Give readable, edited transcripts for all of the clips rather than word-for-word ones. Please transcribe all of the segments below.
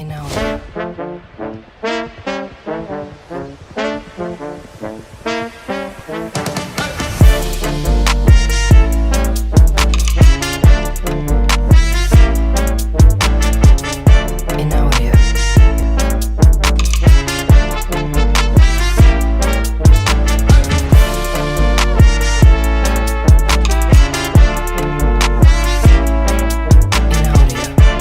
in audio. In audio. In audio.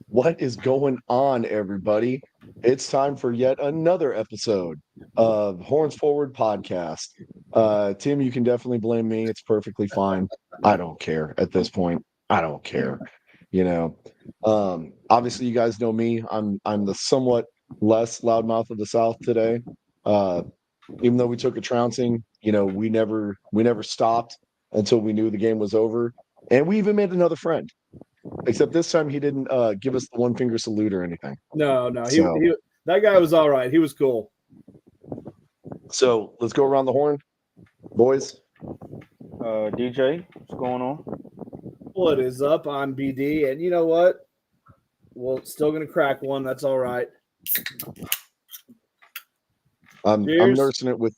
What is going on, everybody? It's time for yet another episode of Horns Forward Podcast. Tim, you can definitely blame me. It's perfectly fine. I don't care at this point. I don't care. You know, obviously, you guys know me. I'm the somewhat less loudmouth of the South today. Uh, even though we took a trouncing, we never stopped until we knew the game was over, and we even made another friend. Except this time he didn't give us the one finger salute or anything. No, So- that guy was all right. He was cool. So let's go around the horn, boys. DJ, what's going on? What is up? I'm BD, and you know what? Well, still gonna crack one. That's all right. I'm Cheers. nursing it with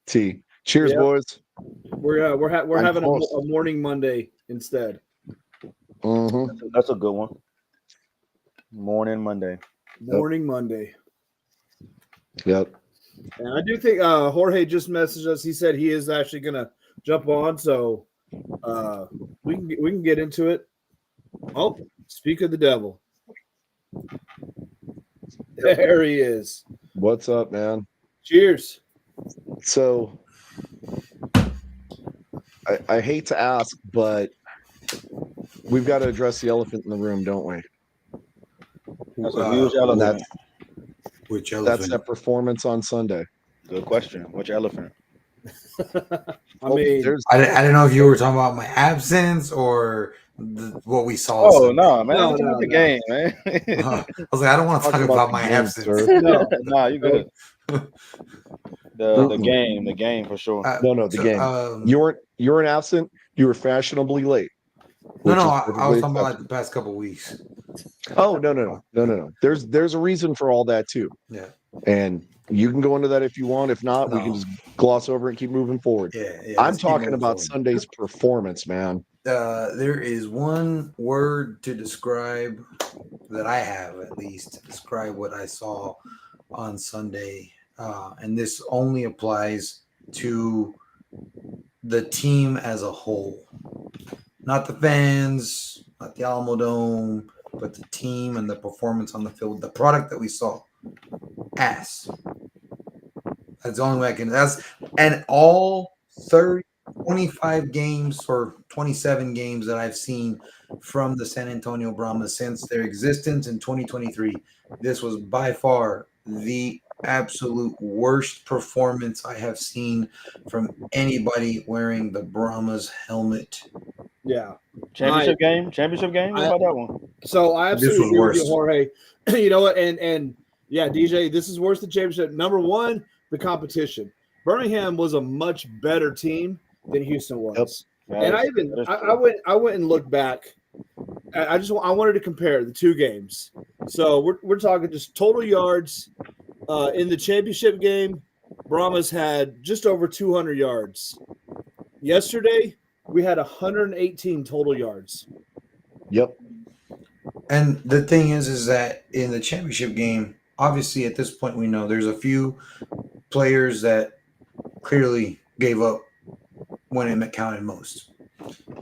tea. Cheers, Yep. boys. We're I'm having close. a morning Monday instead. hmm That's a good one. Morning Monday. Morning Monday. Yep. And I do think Jorge just messaged us. He said he is actually gonna jump on, so we can get into it. Oh, speak of the devil. There he is. What's up, man? Cheers. So I hate to ask, but we've got to address the elephant in the room, don't we? That's a huge And elephant. that's Which that's elephant? that performance on Sunday. Good question. Which elephant? I mean, there's I didn't know if you were talking about my absence or what we saw. Oh no, man! No, I'm talking no, about the no. game, man. I was like, I don't want to Talk talk about about the my game, absence. sir. no. nah, you good. The game for sure. No, the game. You weren't absent. You were fashionably late. No, which no, is I was perfectly talking about like acceptable. the past couple weeks. Oh no. There's a reason for all that too, Yeah, and you can go into that if you want. If not, we No. can just gloss over it and keep moving forward. yeah. I'm let's keep talking moving about forward. Sunday's performance, man. There is one word to describe that I have, at least, to describe what I saw on Sunday, and this only applies to the team as a whole, not the fans, not the Alamo Dome, but the team and the performance on the field, the product that we saw. Ass. That's the only way I can. And all 25 games or 27 games that I've seen from the San Antonio Brahmas since their existence in 2023. This was by far the absolute worst performance I have seen from anybody wearing the Brahmas helmet. Yeah. Championship game. What about that one? So I This absolutely was agree with you, Jorge. You know what? And yeah, DJ, this is worse than championship. Number one, the competition. Birmingham was a much better team than Houston was. And I went and looked back. I wanted to compare the two games. So we're talking just total yards. In the championship game, Brahmas had just over 200 yards. Yesterday, we had 118 total yards. Yep. And the thing is that in the championship game, obviously at this point we know there's a few players that clearly gave up when it counted most.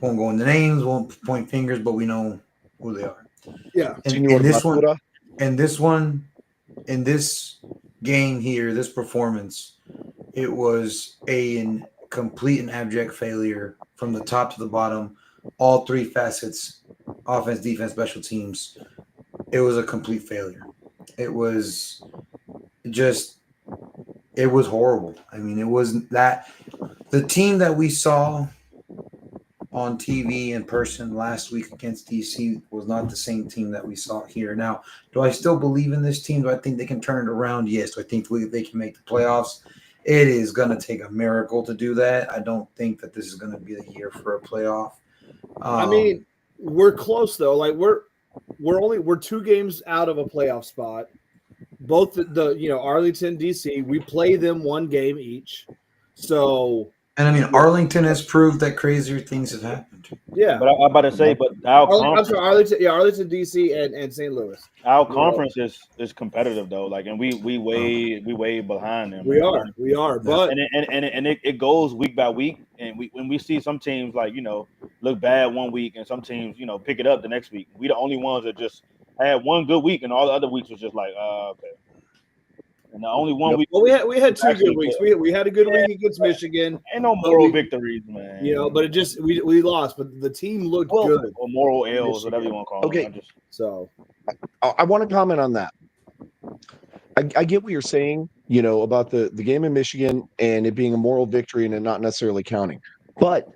Won't go into names, won't point fingers, but we know who they are. Yeah. And Senor this one, Bakura. in this game here, this performance, it was a complete and abject failure from the top to the bottom. All three facets: offense, defense, special teams. It was a complete failure. It was horrible. I mean, it wasn't that the team that we saw on TV in person last week against DC was not the same team that we saw here. Now, do I still believe in this team? Do I think they can turn it around? Yes. Do I think they can make the playoffs? It is going to take a miracle to do that. I don't think that this is going to be the year for a playoff. I mean, we're close though. Like we're 2 games out of a playoff spot. Both the Arlington, DC, we play them 1 game each. So, and I mean, Arlington has proved that crazier things have happened. Yeah, But I'm about to say, but our conference, Arlington, DC, and St. Louis. our conference is competitive though. Like, and we way behind them. We are, but and it goes week by week. And when we see some teams like look bad one week, and some teams pick it up the next week. We the only ones that just had one good week, and all the other weeks was just like okay. And the only one we had 2 good weeks. We had a good week against Michigan. Ain't no moral victories, man. But it just we lost, but the team looked good. Or moral L's, whatever you want to call them. Okay. So I want to comment on that. I get what you're saying, about the game in Michigan and it being a moral victory and it not necessarily counting. But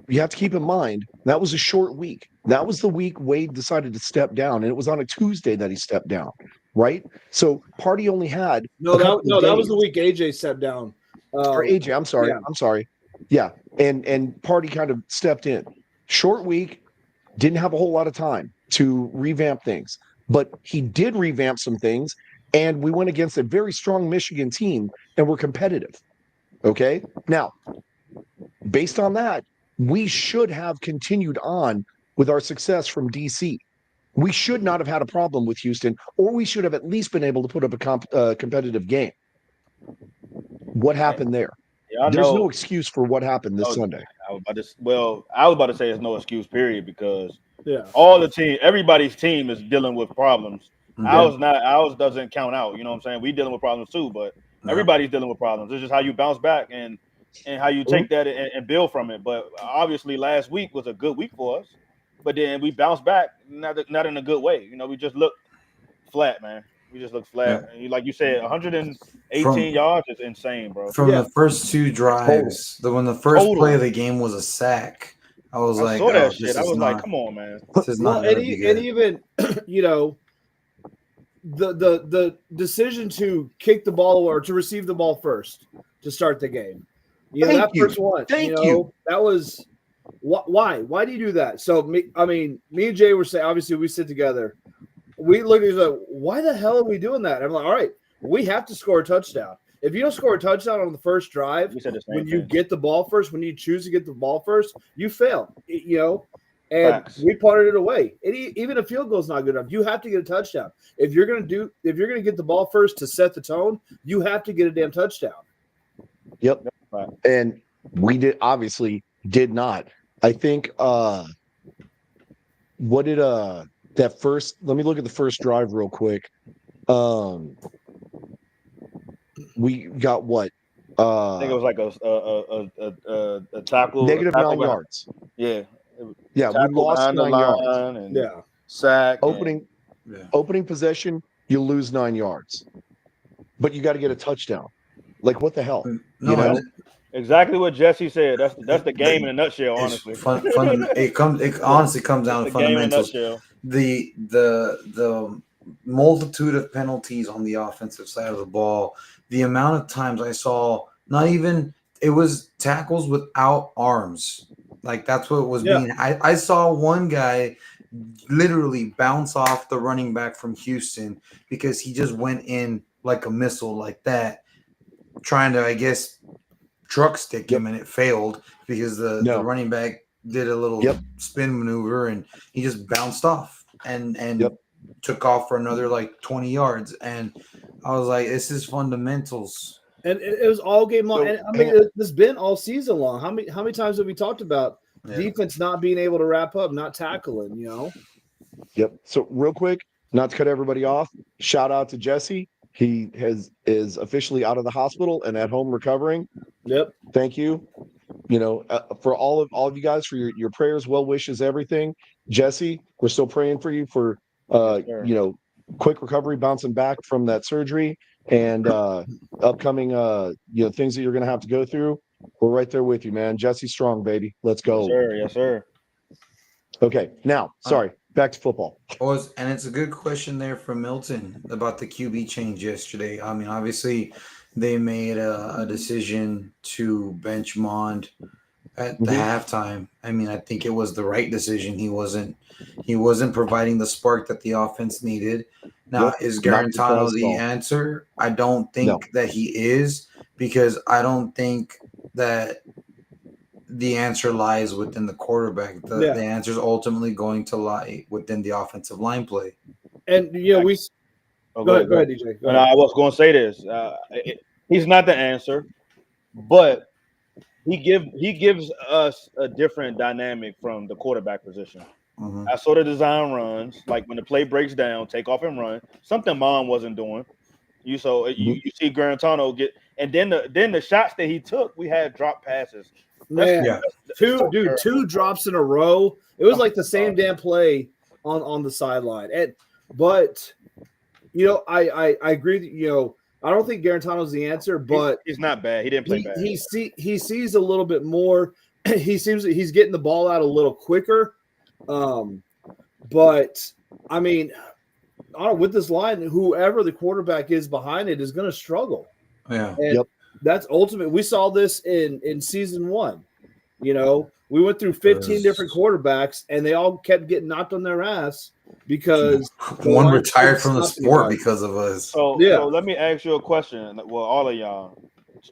you have to keep in mind that was a short week. That was the week Wade decided to step down, and it was on a Tuesday that he stepped down, right? So Party only had that was the week AJ stepped down. Or AJ, I'm sorry. Yeah. I'm sorry. Yeah. And Party kind of stepped in. Short week, didn't have a whole lot of time to revamp things, but he did revamp some things, and we went against a very strong Michigan team and were competitive. Okay. Now, based on that, we should have continued on with our success from DC. We should not have had a problem with Houston, or we should have at least been able to put up a competitive game. What happened there? Yeah, There's no excuse for what happened this Sunday. I was about to say there's no excuse, period, because everybody's team is dealing with problems. Mm-hmm. Ours doesn't count out. You know what I'm saying? We dealing with problems too, but everybody's dealing with problems. It's just how you bounce back and how you take that and build from it. But obviously last week was a good week for us, but then we bounced back, not in a good way. We just look flat, man. We just look flat. And like you said, 118 yards is insane, bro. From the first 2 drives, when the first play of the game was a sack, I was like, saw that shit. I was like, come on, man. This is not and even the decision to kick the ball or to receive the ball first to start the game. First one. That was why? Why do you do that? So me and Jay were saying, obviously we sit together. We look at like, why the hell are we doing that? I'm like, all right, we have to score a touchdown. If you don't score a touchdown on the first drive, when you get the ball first, when you choose to get the ball first, you fail. And we punted it away. Even a field goal is not good enough. You have to get a touchdown. If you're gonna get the ball first to set the tone, you have to get a damn touchdown. Yep. And we did not. I think what did that first, let me look at the first drive real quick. We got what? I think it was like a tackle. Negative 9 yards. Yeah. Yeah, we lost 9 yards. And sack. Opening possession, you lose 9 yards. But you got to get a touchdown. Like, what the hell? Exactly what Jesse said. That's the game in a nutshell, honestly. It honestly comes down to fundamentals. The multitude of penalties on the offensive side of the ball, the amount of times I saw it was tackles without arms. Like that's what was being. I saw one guy literally bounce off the running back from Houston because he just went in like a missile like that, trying to, I guess, truck stick him, and it failed because the running back did a little spin maneuver and he just bounced off and took off for another like 20 yards. And I was like, this is fundamentals. And it was all game long. And I mean, it's been all season long. How many times have we talked about defense not being able to wrap up, not tackling, Yep. So real quick, not to cut everybody off, shout out to Jesse. He is officially out of the hospital and at home recovering. Yep. Thank you. For all of you guys for your prayers, well wishes, everything. Jesse, we're still praying for you for quick recovery, bouncing back from that surgery and upcoming things that you're going to have to go through. We're right there with you, man. Jesse Strong, baby. Let's go. Yes, sir. Yes, sir. Okay, now, sorry, back to football. And it's a good question there from Milton about the QB change yesterday. I mean, obviously, they made a decision to bench Mond at the halftime. I mean, I think it was the right decision. He wasn't providing the spark that the offense needed. Now, is Garantano the answer? I don't think that he is, because I don't think that the answer lies within the quarterback. The answer is ultimately going to lie within the offensive line play. And go ahead, DJ. Go ahead. I was going to say this. He's not the answer, but he gives us a different dynamic from the quarterback position. I sort of design runs, like when the play breaks down, take off and run. Something Mom wasn't doing. You see Garantano get, and then the shots that he took, we had drop passes. Man, two drops in a row. It was like the same damn play on the sideline. But I agree that I don't think Garantano's the answer, but he's not bad. He didn't play bad. He sees a little bit more. He seems that he's getting the ball out a little quicker. But I mean, with this line, whoever the quarterback is behind it is going to struggle. Yeah. And that's ultimate. We saw this in season 1. We went through 15 different quarterbacks, and they all kept getting knocked on their ass because one retired from the sport because of us. So let me ask you a question. Well, all of y'all,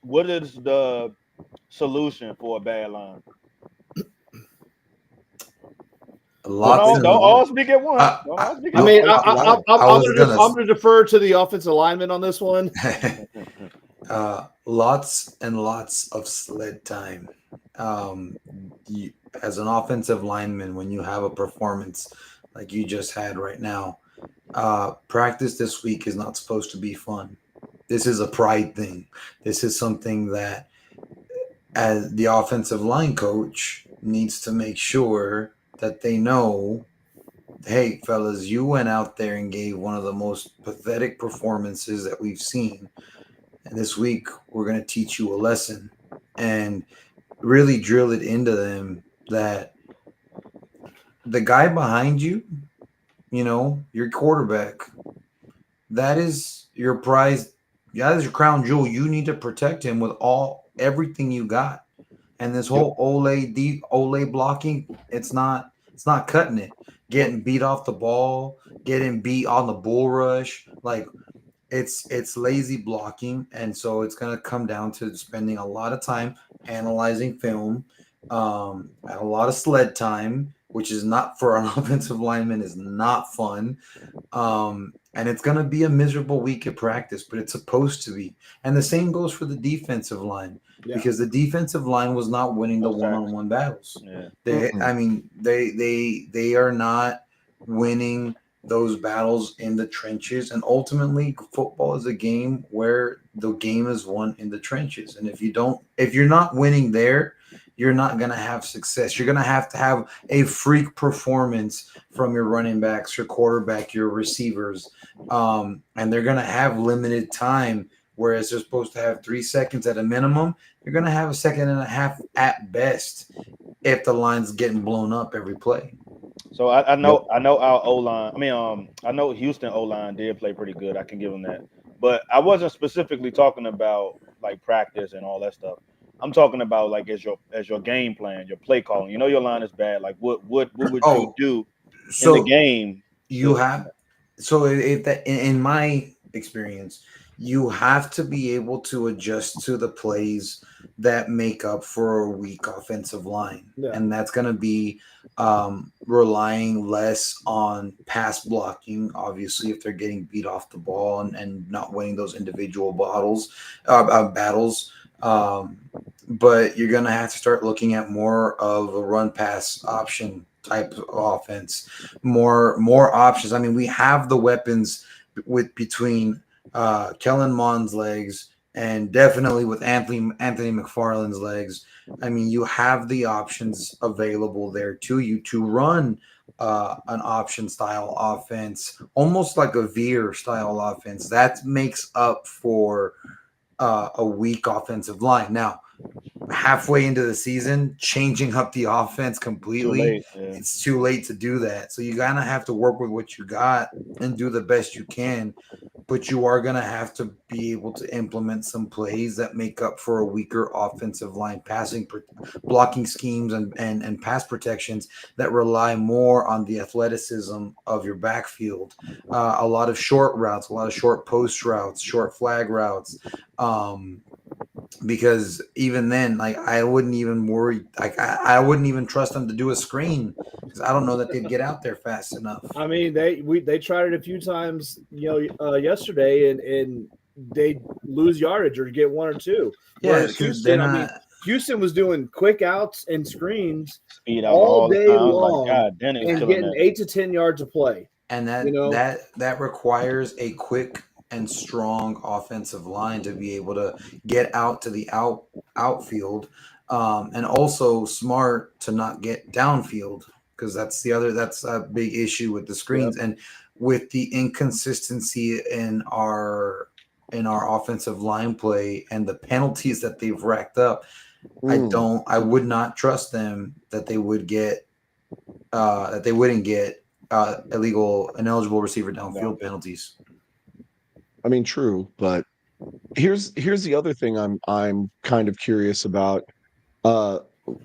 what is the solution for a bad line? Don't all speak at once. I'm going to defer to the offensive lineman on this one. Lots and lots of sled time. As an offensive lineman, when you have a performance like you just had right now, practice this week is not supposed to be fun. This is a pride thing. This is something that, as the offensive line coach, needs to make sure that they know, hey, fellas, you went out there and gave one of the most pathetic performances that we've seen. And this week, we're going to teach you a lesson and really drill it into them that the guy behind you, your quarterback, that is your prize. That is your crown jewel. You need to protect him with everything you got. And this whole Ole blocking, it's not cutting it. Getting beat off the ball, getting beat on the bull rush, like it's lazy blocking, and so it's going to come down to spending a lot of time analyzing film, a lot of sled time, which is not for an offensive lineman is not fun. And it's going to be a miserable week at practice, but it's supposed to be. And the same goes for the defensive line, because the defensive line was not winning the one-on-one battles. Yeah. They are not winning those battles in the trenches. And ultimately, football is a game where the game is won in the trenches. And if you're not winning there, you're not going to have success. You're going to have a freak performance from your running backs, your quarterback, your receivers. And they're going to have limited time, whereas they're supposed to have 3 seconds at a minimum. You're going to have a second and a half at best if the line's getting blown up every play. So I know our O-line. I know Houston O-line did play pretty good. I can give them that. But I wasn't specifically talking about like practice and all that stuff. I'm talking about like as your game plan, your play calling. Your line is bad. Like what would you do in the game? In my experience, you have to be able to adjust to the plays that make up for a weak offensive line. Yeah. And that's going to be relying less on pass blocking, obviously, if they're getting beat off the ball and not winning those individual battles. But you're going to have to start looking at more of a run pass option type of offense, more options. I mean, we have the weapons between Kellen Mond's legs and definitely with Anthony McFarland's legs. I mean, you have the options available there to you to run an option style offense, almost like a veer style offense. That makes up for a weak offensive line. Now, halfway into the season, changing up the offense completely. Too late. Yeah. It's too late to do that. So you kind of have to work with what you got and do the best you can. But you are going to have to be able to implement some plays that make up for a weaker offensive line blocking schemes and pass protections that rely more on the athleticism of your backfield. A lot of short routes, a lot of short post routes, short flag routes. Because even then, like I wouldn't even worry. Like I wouldn't even trust them to do a screen because I don't know that they'd get out there fast enough. I mean, they tried it a few times, yesterday, and they lose yardage or get one or two. Yeah, Whereas because Houston was doing quick outs and screens Speed out all the day time. long Like, God, damn, it was and killing getting that. 8 to 10 yards of play. and that requires a quick and strong offensive line to be able to get out to the outfield, and also smart to not get downfield because that's a big issue with the screens and with the inconsistency in our offensive line play and the penalties that they've racked up. I would not trust them that they would get that they wouldn't get ineligible receiver downfield penalties. I mean, true, but here's the other thing I'm kind of curious about.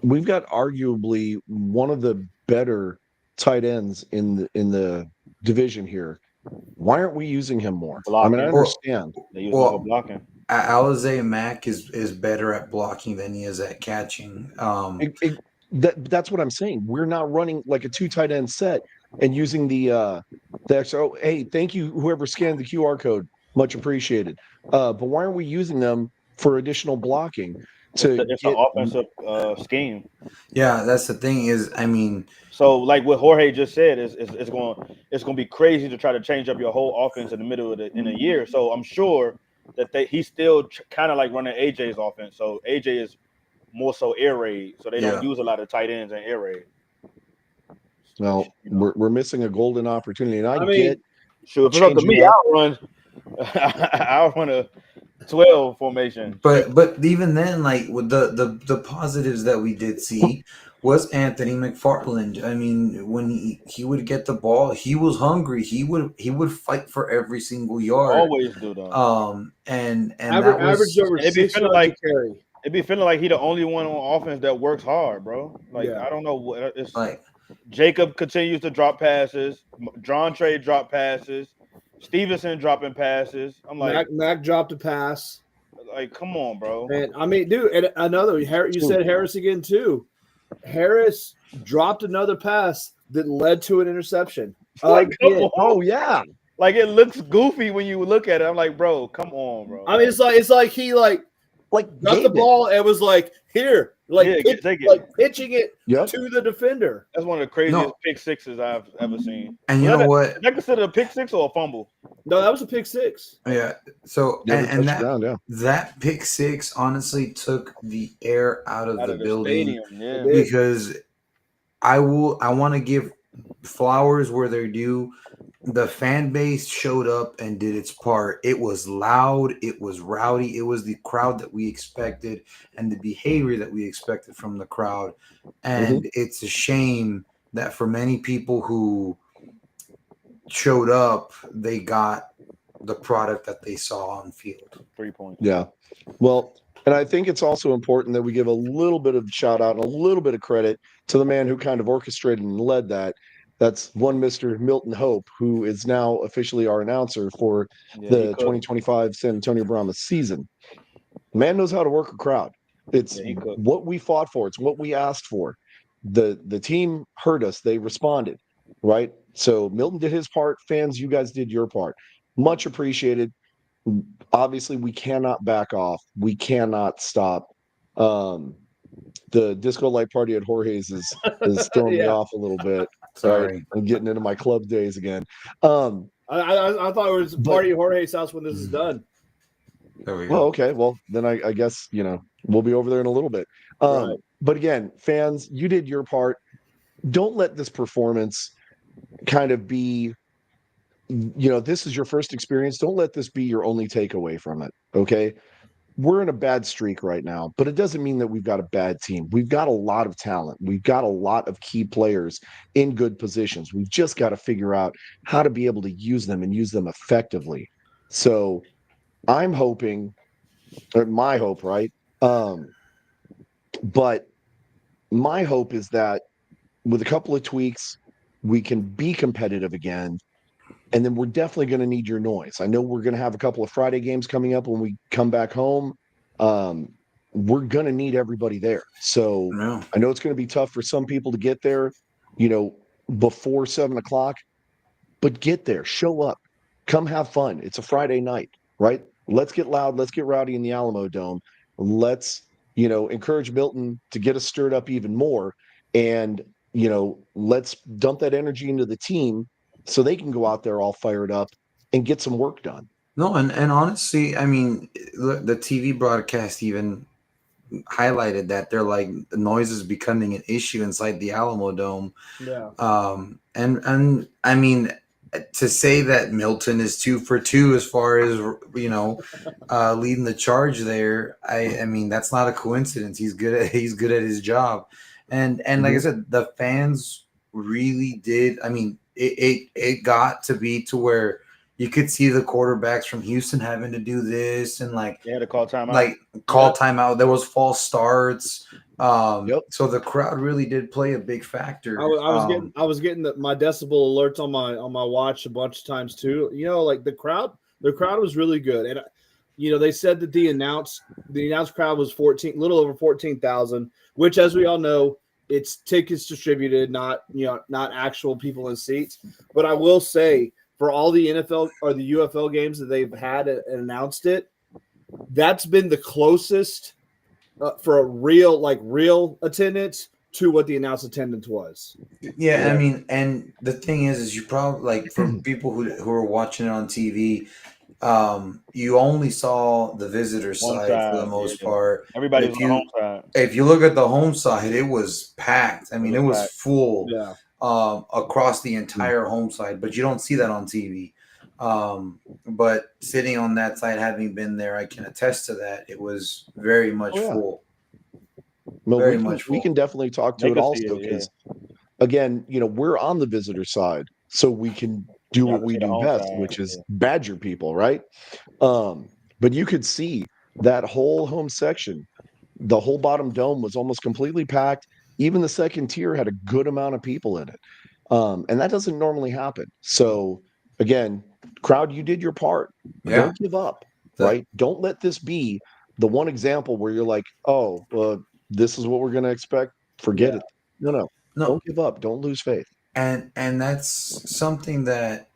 We've got arguably one of the better tight ends in the division here. Why aren't we using him more? Blocking. I mean, I understand. They use him for blocking. Alize Mack is better at blocking than he is at catching. That's what I'm saying. We're not running like a 2 tight end set and using the extra. Oh, hey, thank you, whoever scanned the QR code. Much appreciated. But why aren't we using them for additional blocking? It's an offensive scheme. Yeah, that's the thing is, I mean, so like what Jorge just said is it's going to be crazy to try to change up your whole offense in the middle of in a year. So I'm sure that he's still kind of like running AJ's offense. So AJ is more so air raid, so they don't use a lot of tight ends and air raid. Well, we're missing a golden opportunity, and I get. Sure, if it's up to me, I'll run a 12 formation. But even then, like with the positives that we did see was Anthony McFarland. I mean, when he would get the ball, he was hungry. He would fight for every single yard. Always do that. And average over 6 yards to carry. It'd be feeling like he the only one on offense that works hard, bro. Like I don't know what it's like. Jacob continues to drop passes. John Trey drop passes. Stevenson dropping passes. I'm like Mac dropped a pass. Like, come on, bro. And I mean, dude, and another. You said Harris again too. Harris dropped another pass that led to an interception. Like, oh yeah. Like it looks goofy when you look at it. I'm like, bro, come on, bro. I mean, it's like he got the ball and was like, here, pitching it to the defender. That's one of the craziest pick sixes I've ever seen. And you know what? Is that considered a pick six or a fumble? No, that was a pick six. Yeah. So that pick six honestly took the air out of the building because I want to give flowers where they're due. The fan base showed up and did its part. It was loud. It was rowdy. It was the crowd that we expected and the behavior that we expected from the crowd. And it's a shame that for many people who showed up, they got the product that they saw on field. 3 points. Yeah. Well, and I think it's also important that we give a little bit of shout out and a little bit of credit to the man who kind of orchestrated and led that. That's one Mr. Milton Hope, who is now officially our announcer for the 2025 San Antonio Brahmas season. Man knows how to work a crowd. It's what we fought for. It's what we asked for. The team heard us. They responded, right? So Milton did his part. Fans, you guys did your part. Much appreciated. Obviously, we cannot back off. We cannot stop. The disco light party at Jorge's is throwing me off a little bit. Sorry, I'm getting into my club days again. I thought it was a party at Jorge's house when this is done. There we go. Well, okay. Well, then I guess we'll be over there in a little bit. Right. But again, fans, you did your part. Don't let this performance kind of be. This is your first experience. Don't let this be your only takeaway from it. Okay. we're in a bad streak right now, but it doesn't mean that we've got a bad team. We've got a lot of talent. We've got a lot of key players in good positions. We've just got to figure out how to be able to use them and use them effectively. So I'm hoping, or my hope, right? But my hope is that with a couple of tweaks, we can be competitive again. And then we're definitely going to need your noise. I know we're going to have a couple of Friday games coming up when we come back home. We're going to need everybody there. So No. I know it's going to be tough for some people to get there, before 7:00, but get there, show up, come have fun. It's a Friday night, right? Let's get loud. Let's get rowdy in the Alamo Dome. Let's, encourage Milton to get us stirred up even more. And, let's dump that energy into the team so they can go out there all fired up and get some work done. No, and honestly, I mean, look, the TV broadcast even highlighted that they're like the noise is becoming an issue inside the Alamo Dome. Yeah. And I mean, to say that Milton is 2 for 2 as far as leading the charge there, I mean that's not a coincidence. He's good at his job, and like I said, the fans really did. I mean, it got to be to where you could see the quarterbacks from Houston having to do this and like They had to call timeout. Timeout. There was false starts. Yep. So the crowd really did play a big factor. I was getting my decibel alerts on my watch a bunch of times too. Like the crowd was really good, and they said that the announced crowd was little over 14,000, which, as we all know, it's tickets distributed, not actual people in seats. But I will say, for all the NFL or the UFL games that they've had and announced it, that's been the closest for a real attendance to what the announced attendance was. Yeah, I mean, and the thing is you probably like for people who are watching it on TV, you only saw the visitor side for the most part. Everybody was on the home side. If you look at the home side, it was packed. I mean, it was full. Yeah. Across the entire home side, but you don't see that on TV. But sitting on that side, having been there, I can attest to that. It was very much full. No, we can definitely talk to it also because, again, we're on the visitor side, so we can do what we do best, which is badger people, right? But you could see that whole home section, the whole bottom dome was almost completely packed. Even the second tier had a good amount of people in it. And that doesn't normally happen. So, again, crowd, you did your part. Yeah. Don't give up, right? Don't let this be the one example where you're like, this is what we're going to expect. Forget it. No. Don't give up. Don't lose faith. And that's something that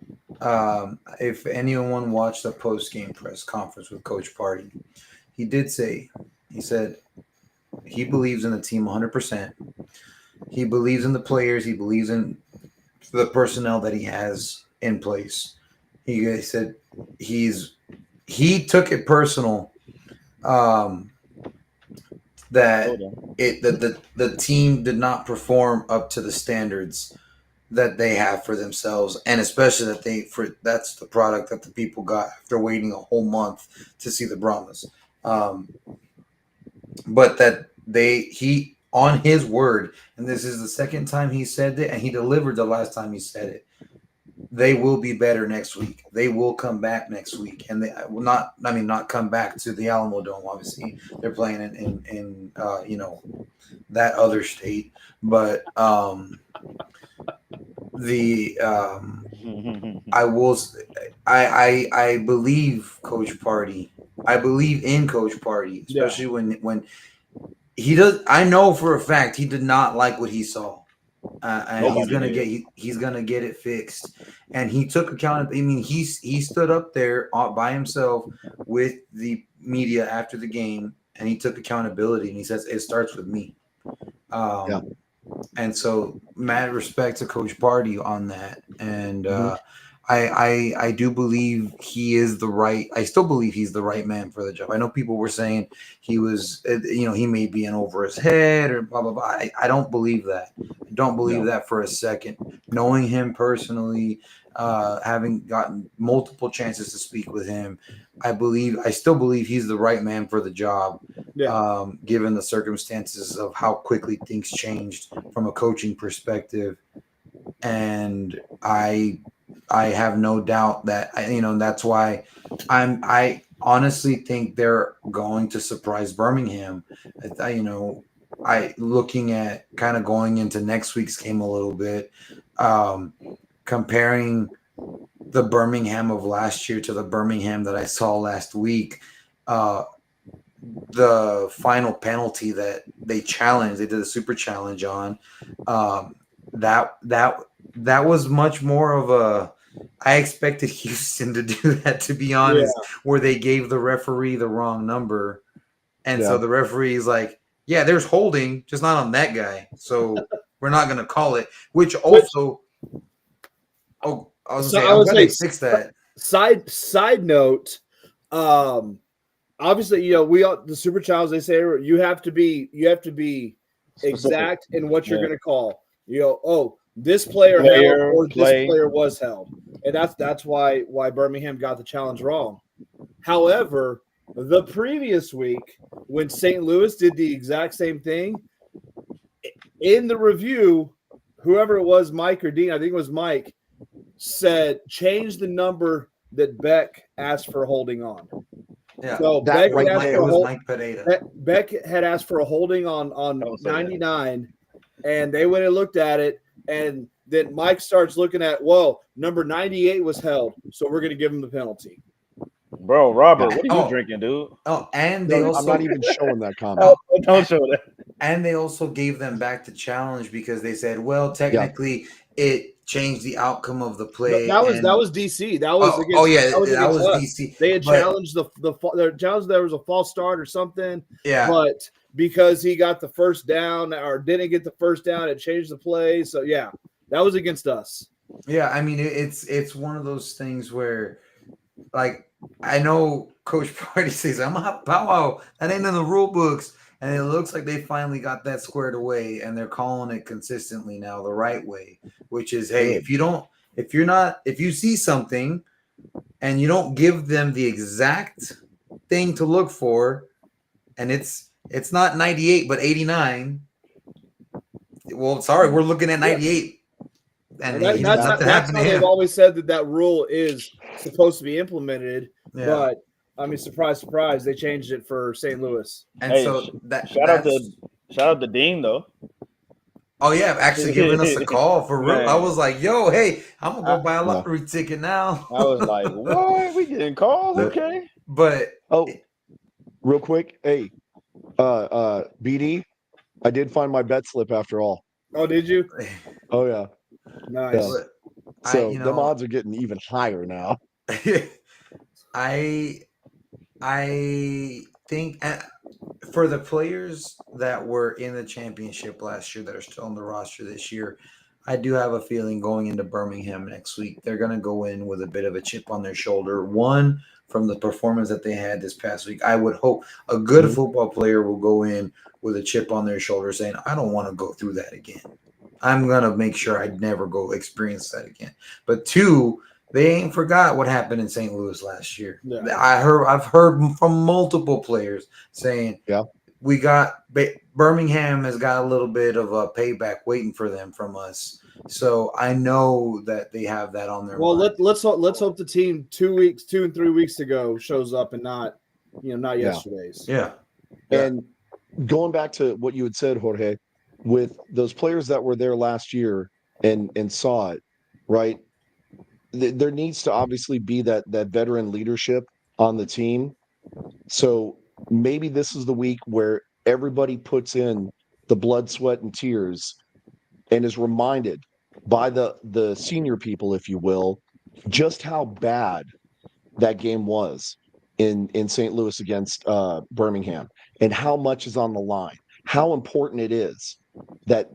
if anyone watched the post-game press conference with Coach Party, he said he believes in the team 100%. He believes in the players. He believes in the personnel that he has in place. He said he took it personal that the team did not perform up to the standards that they have for themselves, and especially that's the product that the people got after waiting a whole month to see the Brahmas. But that he on his word, and this is the second time he said it, and he delivered the last time he said it. They will be better next week. They will come back next week, and they will not come back to the Alamo Dome. Obviously, they're playing in that other state, but I believe Coach Party. I believe in Coach Party, especially when he does. I know for a fact he did not like what he saw. He's gonna get it fixed, and he took account. I mean, he stood up there by himself with the media after the game, and he took accountability. And he says it starts with me. And so, mad respect to Coach Party on that. And I do believe he is the right. I still believe he's the right man for the job. I know people were saying he was, he may be in over his head or blah blah blah. I don't believe that. I don't believe that for a second. Knowing him personally, having gotten multiple chances to speak with him, I still believe he's the right man for the job. Yeah. Given the circumstances of how quickly things changed from a coaching perspective, and I have no doubt that that's why I honestly think they're going to surprise Birmingham. I looking at kind of going into next week's game a little bit, comparing the Birmingham of last year to the Birmingham that I saw last week. The final penalty that they did a super challenge on, that was much more of a. I expected Houston to do that, to be honest, where they gave the referee the wrong number, and so the referee is like, "Yeah, there's holding, just not on that guy, so we're not going to call it." Which also, I was going to say, fix that. Side note, obviously, the super challenge, they say you have to be exact in what you're going to call. This player held or this player was held, and that's why Birmingham got the challenge wrong. However, the previous week when St. Louis did the exact same thing, in the review, whoever it was, Mike or Dean, I think it was Mike, said change the number that Beck asked for holding on. Yeah, so Beck had asked for a holding on 99, and they went and looked at it, and then Mike starts looking at, number 98 was held, so we're going to give him the penalty. Bro, Robert, what are you drinking, dude? Oh, and they also, I'm not even showing that comment. Don't show that. And they also gave them back the challenge because they said, well, technically it changed the outcome of the play. That was DC. That was that was DC. They had challenged the challenge. There was a false start or something. Yeah, but because he got the first down or didn't get the first down, it changed the play. So yeah, that was against us. Yeah, I mean it's one of those things where, like, I know Coach Party says, I'm a powwow. That ain't in the rule books. And it looks like they finally got that squared away, and they're calling it consistently now the right way, which is, hey, if you see something and you don't give them the exact thing to look for, and it's not 98 but 89, well, sorry, we're looking at 98. And that's how they've always said that rule is supposed to be implemented, but I mean, surprise, surprise, they changed it for St. Louis. And so shout out to Dean though. Oh yeah, actually giving us a call for real. Man. I was like, yo, hey, I'm gonna go buy a lottery ticket now. I was like, what? We getting calls? Okay. But real quick, hey, BD, I did find my bet slip after all. Oh, did you? Oh yeah. Nice. Yeah. So them odds are getting even higher now. I think for the players that were in the championship last year that are still on the roster this year, I do have a feeling going into Birmingham next week, they're going to go in with a bit of a chip on their shoulder. One, from the performance that they had this past week, I would hope a good football player will go in with a chip on their shoulder saying, I don't want to go through that again. I'm going to make sure I never go experience that again. But two, they ain't forgot what happened in St. Louis last year. Yeah. I've heard from multiple players saying, we got Birmingham has got a little bit of a payback waiting for them from us. So I know that they have that on their mind. let's hope the team 2 and 3 weeks ago shows up and not yesterday's. Yeah. And going back to what you had said, Jorge, with those players that were there last year and saw it, right? There needs to obviously be that veteran leadership on the team. So maybe this is the week where everybody puts in the blood, sweat, and tears and is reminded by the senior people, if you will, just how bad that game was in St. Louis against Birmingham and how much is on the line, how important it is that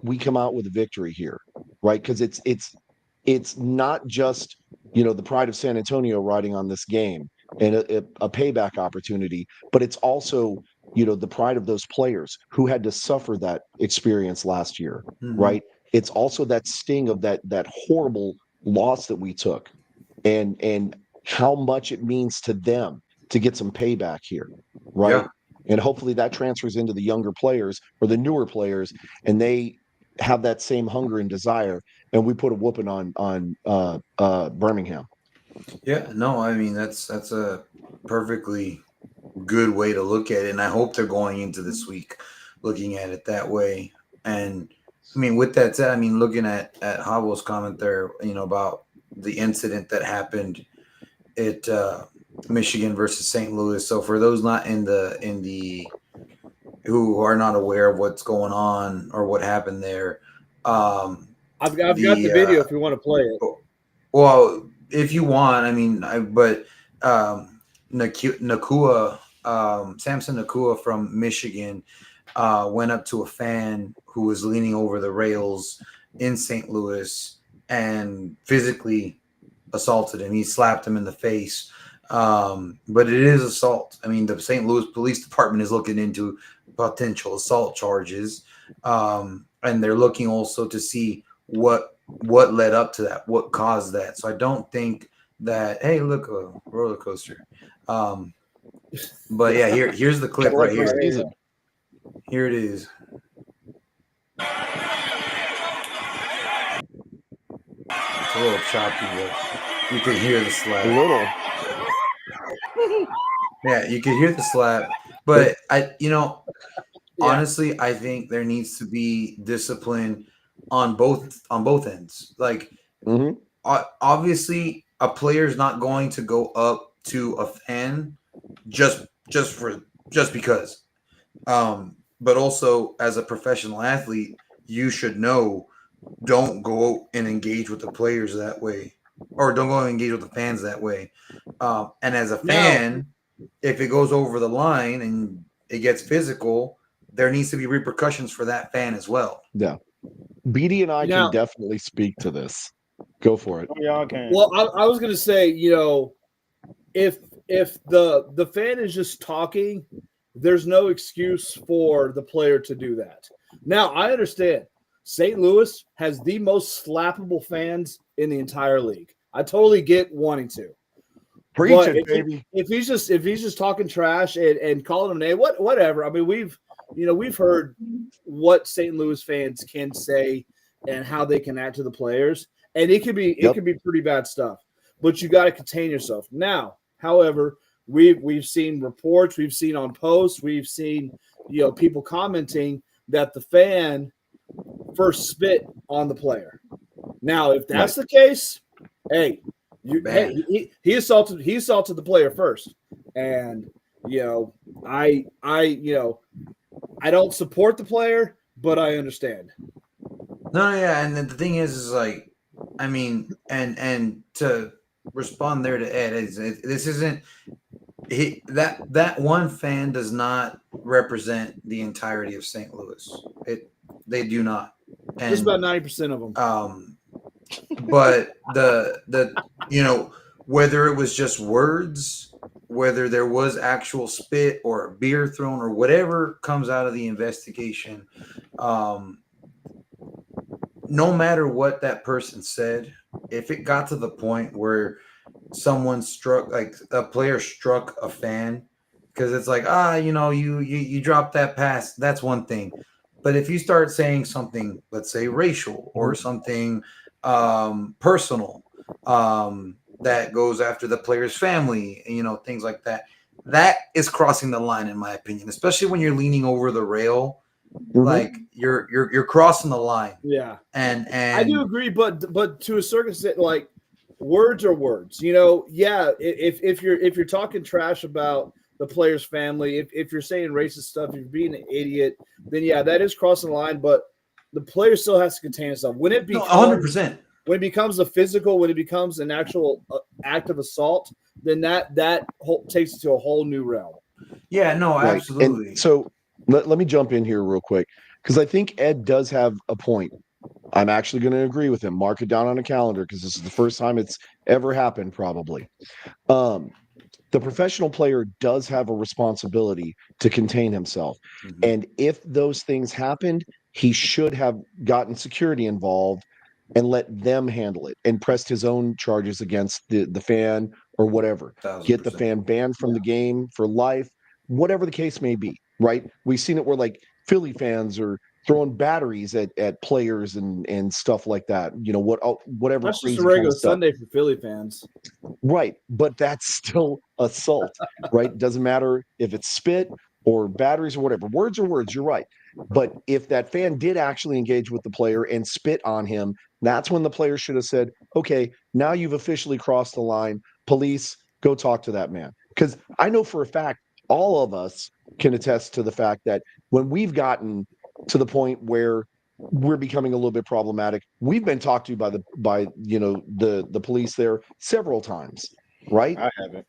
we come out with a victory here, right? Because it's not just, the pride of San Antonio riding on this game and a payback opportunity, but it's also, the pride of those players who had to suffer that experience last year, right? It's also that sting of that horrible loss that we took and how much it means to them to get some payback here, right? Yeah. And hopefully that transfers into the younger players or the newer players, and they have that same hunger and desire, and we put a whooping on Birmingham. Yeah, no, I mean that's a perfectly good way to look at it, and I hope they're going into this week looking at it that way. And I mean, with that said, I mean, looking at Havo's comment there, about the incident that happened at Michigan versus St. Louis. So for those not in the who are not aware of what's going on or what happened there, I've got the video if you want to play it. Well, if you want, I mean, Nakua, Samson Nakua from Michigan, went up to a fan who was leaning over the rails in St. Louis and physically assaulted him. He slapped him in the face. But it is assault. I mean, the St. Louis Police Department is looking into potential assault charges. And they're looking also to see what led up to that, what caused that. So I don't think that, hey, look, a roller coaster. But yeah, here's the clip right here. Here it is. It's a little choppy, but you can hear the slap. A little. Yeah, you can hear the slap. But honestly, I think there needs to be discipline on both ends. Like, obviously, a player's not going to go up to a fan just because. But also, as a professional athlete, you should know, don't go and engage with the players that way, or don't go and engage with the fans that way. And as a fan, if it goes over the line and it gets physical, there needs to be repercussions for that fan as well. Yeah. BD and I can definitely speak to this. Go for it. Yeah, I can. Well, I was going to say, if the fan is just talking, there's no excuse for the player to do that. Now, I understand St. Louis has the most slappable fans in the entire league. I totally get wanting to. Preach it, baby. If he's just talking trash and calling them name, whatever. I mean, we've heard what St. Louis fans can say and how they can act to the players, and it could be pretty bad stuff. But you got to contain yourself. Now, however, we've seen reports, we've seen on posts, we've seen people commenting that the fan first spit on the player. Now, if that's the case, he assaulted the player first, and I don't support the player, but I understand. No, yeah, and the thing is like, I mean, and to respond there to Ed, this isn't that one fan does not represent the entirety of St. Louis. They do not. And, just about 90% of them. But the whether it was just words, whether there was actual spit or a beer thrown or whatever comes out of the investigation, no matter what that person said, if it got to the point where someone like a player struck a fan, because it's like, you dropped that pass, that's one thing. But if you start saying something, let's say racial or something personal, that goes after the player's family, things like that, that is crossing the line, in my opinion, especially when you're leaning over the rail. Like you're crossing the line. Yeah. And I do agree, but to a certain extent, like, words are words. If you're talking trash about the player's family, if you're saying racist stuff, if you're being an idiot, then that is crossing the line. But the player still has to contain himself. When it becomes 100%, when it becomes a physical, when it becomes an actual act of assault, then that takes it to a whole new realm. Yeah, no, right. absolutely. And so let me jump in here real quick, because I think Ed does have a point. I'm actually going to agree with him. Mark it down on a calendar, because this is the first time it's ever happened, probably. The professional player does have a responsibility to contain himself. And if those things happened, he should have gotten security involved and let them handle it and pressed his own charges against the fan or whatever. Get the 1000%. fan banned from the game for life, whatever the case may be, right? We've seen it where like Philly fans are throwing batteries at players and stuff like that. Whatever That's just crazy a kind regular of stuff. Sunday for Philly fans. Right. But that's still assault, right? Doesn't matter if it's spit or batteries or whatever. Words are words. You're right. But if that fan did actually engage with the player and spit on him, that's when the player should have said, okay, now you've officially crossed the line. Police, go talk to that man. Because I know for a fact, all of us can attest to the fact that when we've gotten to the point where we're becoming a little bit problematic, we've been talked to by the police there several times, right? I haven't.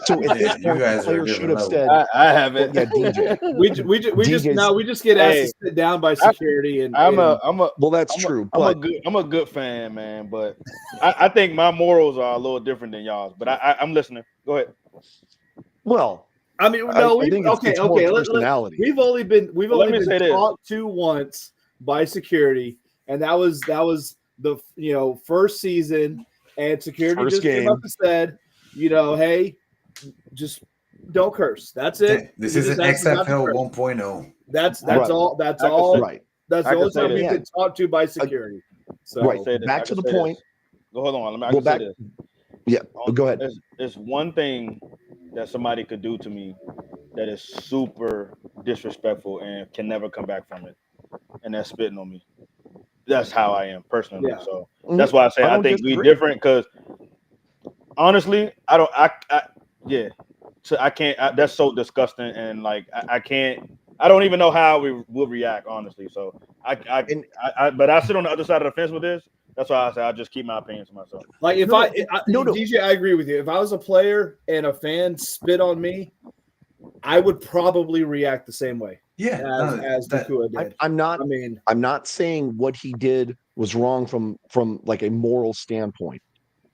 So at this You point, the guys are player different should have level. said, I haven't. yeah, DJ. We just get asked Hey, to sit down by security and Well, that's true. But I'm a good fan, man. But I think my morals are a little different than y'all's. But I'm listening. Go ahead. well, I mean, no, I think it's more personality. we've only been let me say this. talked to once by security, and that was the first season, and security First just came game. up and said, hey, just don't curse. That's it. This You is just an asked not to XFL curse. 1.0. That's Right. all. That's I can all. say- right, That's I the can only say time we've that. been talked to by security. So right. Say this. Back I to can the say point. this. Go hold on. I Well, can say back- this. Yeah, go ahead. It's one thing that somebody could do to me that is super disrespectful and can never come back from it, and that's spitting on me. That's how I am personally. Yeah. So that's why I say I don't think we disagree. different because honestly, I don't. Yeah. So I can't. That's so disgusting, and like I can't. I don't even know how we will react, honestly. So but I sit on the other side of the fence with this. That's why I say I just keep my opinion to myself. Like if No, no, no. DJ, I agree with you. If I was a player and a fan spit on me, I would probably react the same way Yeah, as Nakua did. I'm not. I mean, I'm not saying what he did was wrong from like a moral standpoint.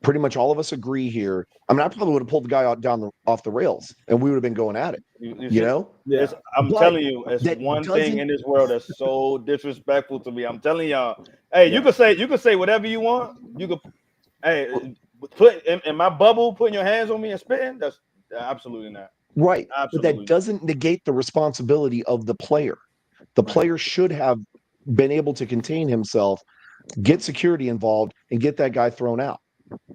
Pretty much all of us agree here. I mean, I probably would have pulled the guy off the rails, and we would have been going at it. You know? yeah. I'm But telling you, it's that one doesn't- thing in this world that's so disrespectful to me. I'm telling y'all. Hey, you can say whatever you want. You could, hey, put in my bubble, putting your hands on me and spitting. That's absolutely not. Right. Absolutely. But that doesn't negate the responsibility of the player. The player should have been able to contain himself, get security involved, and get that guy thrown out.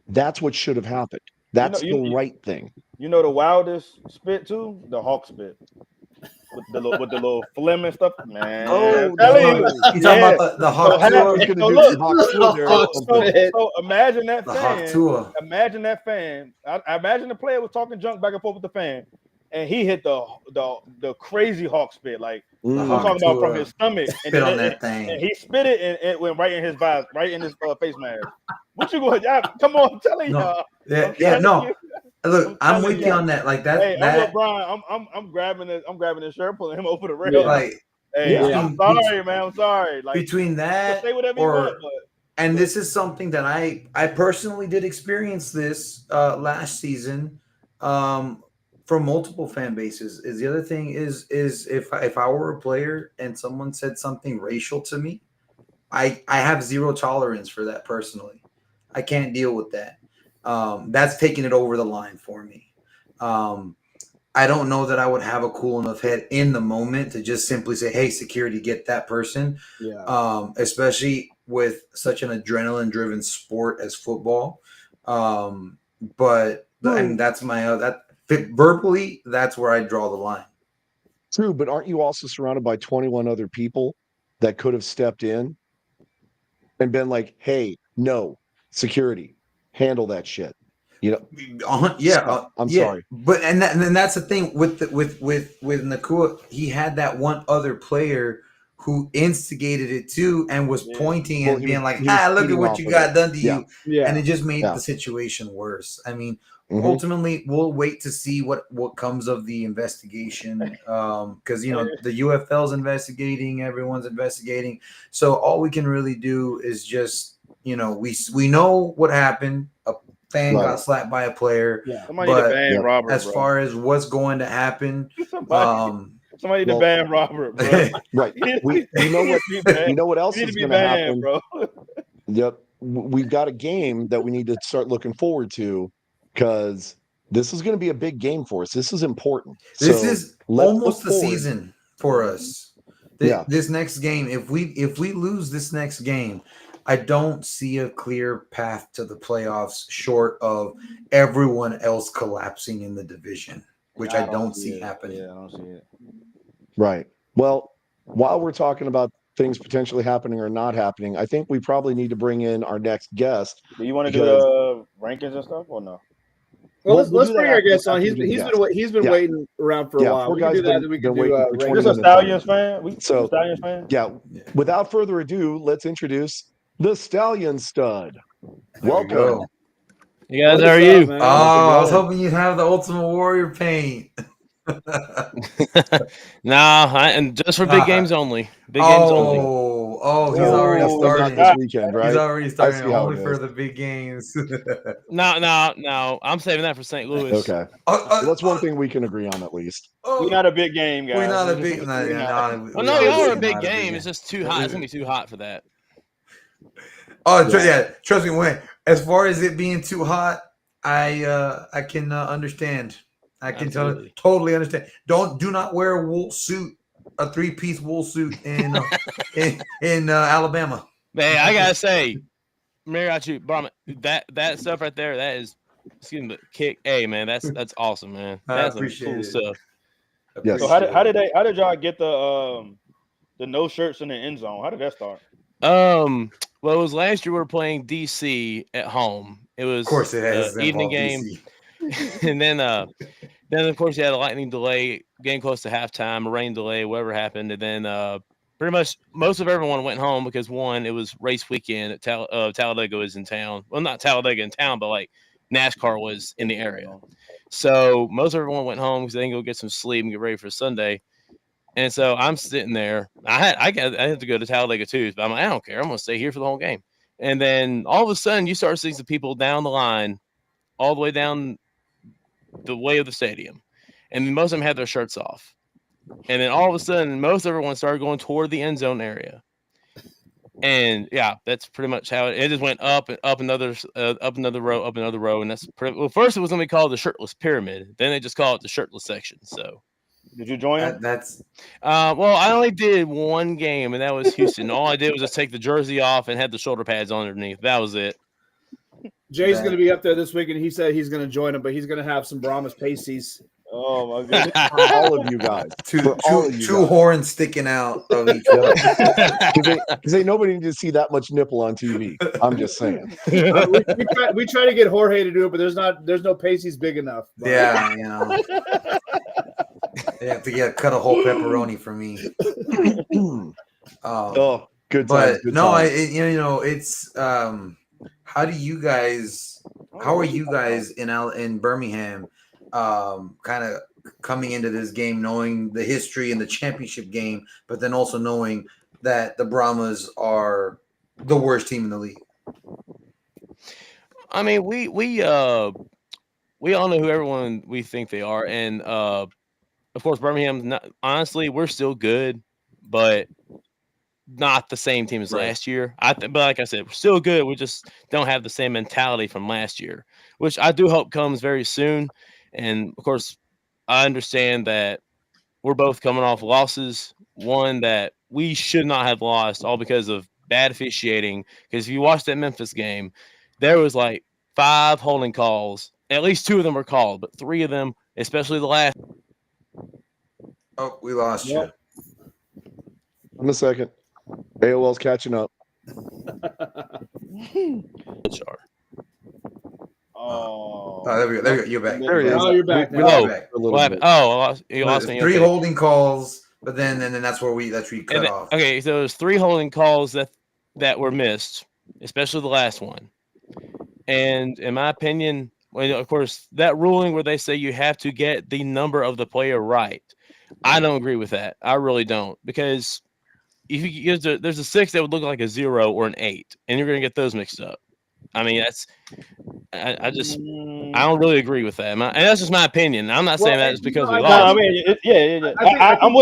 That's what should have happened. That's the right thing. You know the wildest spit too? The Hawk spit. With the little phlegm and stuff, man. Oh, I'm telling no. you. You talking Yeah. about the Hawk So Tour? He's gonna So do look, some Hawk Tour there or Hawk something. So imagine that The Hawk fan. Tour. Imagine that fan. I imagine the player was talking junk back and forth with the fan, and he hit the crazy Hawk spit. Like Mm. I'm Hawk talking about from Tour. his stomach. Spit on that thing. And he spit it, and it went right in his visor, right in his face mask. What you going? Come on, I'm telling No. y'all. Yeah, I'm yeah, telling no. you. Look, I'm telling with you you. on that. Like that. Hey, I'm that with Brian. I'm grabbing it. I'm grabbing his shirt, pulling him over the rail. like Hey, Yeah. I'm sorry, man. I'm sorry. Like between you can that say whatever you or want, but and this is something that I personally did experience this last season from multiple fan bases. Is the other thing is if I were a player and someone said something racial to me, I have zero tolerance for that personally. I can't deal with that. That's taking it over the line for me. I don't know that I would have a cool enough head in the moment to just simply say, "Hey, security, get that person." Yeah. Especially with such an adrenaline-driven sport as football. But and that's verbally, that's where I draw the line. True, but aren't you also surrounded by 21 other people that could have stepped in and been like, "Hey, no, security, handle that shit." You know? I'm sorry, but and that's the thing with Nakua. He had that one other player who instigated it too and was pointing Well, and he being was- like, he was look at feeding what off you of got it. done to Yeah. you. Yeah. And it just made Yeah. the situation worse. I mean, Mhm. ultimately, we'll wait to see what comes of the investigation because the UFL's investigating, everyone's investigating. So all we can really do is just we know what happened. A fan Right. got slapped by a player. Yeah. somebody need But to ban yeah, Robert. As bro. far as what's going to happen, somebody need to well- ban Robert, bro. right? You know what? You know what else He need is to be going to banned, happen? bro. Yep. We've got a game that we need to start looking forward to because this is going to be a big game for us. This is important. This So is let's almost look the forward. season for us. Yeah. This next game, if we lose this next game, I don't see a clear path to the playoffs short of everyone else collapsing in the division, which I don't see it. happening. Yeah, I don't see it. Right. Well, while we're talking about things potentially happening or not happening, I think we probably need to bring in our next guest. Do you want to do Because- the rankings and stuff or no? Well, We'll let's do that bring our after- guest on. after He's we do the been guest. he's been Yeah. waiting around for a Yeah, while. poor We can guy's do that. been- Then we been can do waiting for rankings. 20 You're just a minutes Stallions fan? So- Stallions fan? Yeah. Without further ado, let's introduce the Stallion Stud. There we Welcome. go. You guys, What how are is up, you? man? Oh, How's it I was going? hoping you'd have the Ultimate Warrior paint. And just for big games only. Big games only. He's already That's not started. this weekend, He's right? already starting see how only it for is. the big games. No. I'm saving that for St. Louis. Okay. That's one thing we can agree on at least. We're not a big game, guys. We're not a We're big. just- No, we're no, not. no, Well, no, y'all are a not big game. It's just too hot. It's gonna be too hot for that. Trust me. When as far as it being too hot, I can understand. I can Absolutely. totally understand. Do not wear a wool suit, a 3-piece wool suit in Alabama. Hey, I gotta say, Mariachi, Brahma, that stuff right there, that is, excuse me, but kick. Hey, man, that's awesome, man. I That's some appreciate cool it. stuff. Yes. So how did y'all get the no shirts in the end zone? How did that start? Well, it was last year we were playing DC at home. It was Of course, it has evening game. DC. And then of course you had a lightning delay, getting close to halftime, a rain delay, whatever happened, and then pretty much most of everyone went home because one, it was race weekend at Talladega was in town. Well, not Talladega in town, but like NASCAR was in the area. So most of everyone went home because they can go get some sleep and get ready for Sunday. And so I'm sitting there. I had to go to Talladega too, but I'm like, I don't care. I'm gonna stay here for the whole game. And then all of a sudden you start seeing some people down the line, all the way down the way of the stadium, and most of them had their shirts off. And then all of a sudden, most everyone started going toward the end zone area. And yeah, that's pretty much how it just went up and up another row, and that's first it was gonna be called the shirtless pyramid. Then they just call it the shirtless section. So, Did you join it? That's well, I only did one game, and that was Houston. All I did was just take the jersey off and had the shoulder pads on underneath. That was it. Jay's going to be up there this week, and he said he's going to join him, but he's going to have some Brahmas pasties. Oh my goodness. For all of you guys. For all of you two guys. horns sticking out of each one. Because ain't nobody needs to see that much nipple on TV. I'm just saying. We try to get Jorge to do it, but there's no pasties big enough. But- Yeah, you know. They have to cut a whole pepperoni for me. Oh, good But times. Good no, times. it's how are you guys in Birmingham kind of coming into this game knowing the history and the championship game, but then also knowing that the Brahmas are the worst team in the league? I mean, we all know who everyone we think they are, and of course, Birmingham. Honestly, we're still good, but not the same team as Right. last year. But like I said, we're still good. We just don't have the same mentality from last year, which I do hope comes very soon. And of course, I understand that we're both coming off losses. One that we should not have lost, all because of bad officiating. Because if you watch that Memphis game, there was like 5 holding calls. At least 2 of them were called, but 3 of them, especially the last. Oh, we lost Yep. In a second. AOL's catching up. Oh, There we go. You're back. There he is. Oh, you're back We now. lost Oh, him for a little What happened? bit. Oh, you lost me. 3 Okay. holding calls, but then that's where we cut And off. okay, so there's 3 holding calls that were missed, especially the last one. And in my opinion, well, of course, that ruling where they say you have to get the number of the player right, I don't agree with that. I really don't, because if you there's a 6 that would look like a 0 or an 8, and you're going to get those mixed up. I mean, I don't really agree with that, and that's just my opinion. I'm not saying that just because we I- no, lost. I mean, yeah. I think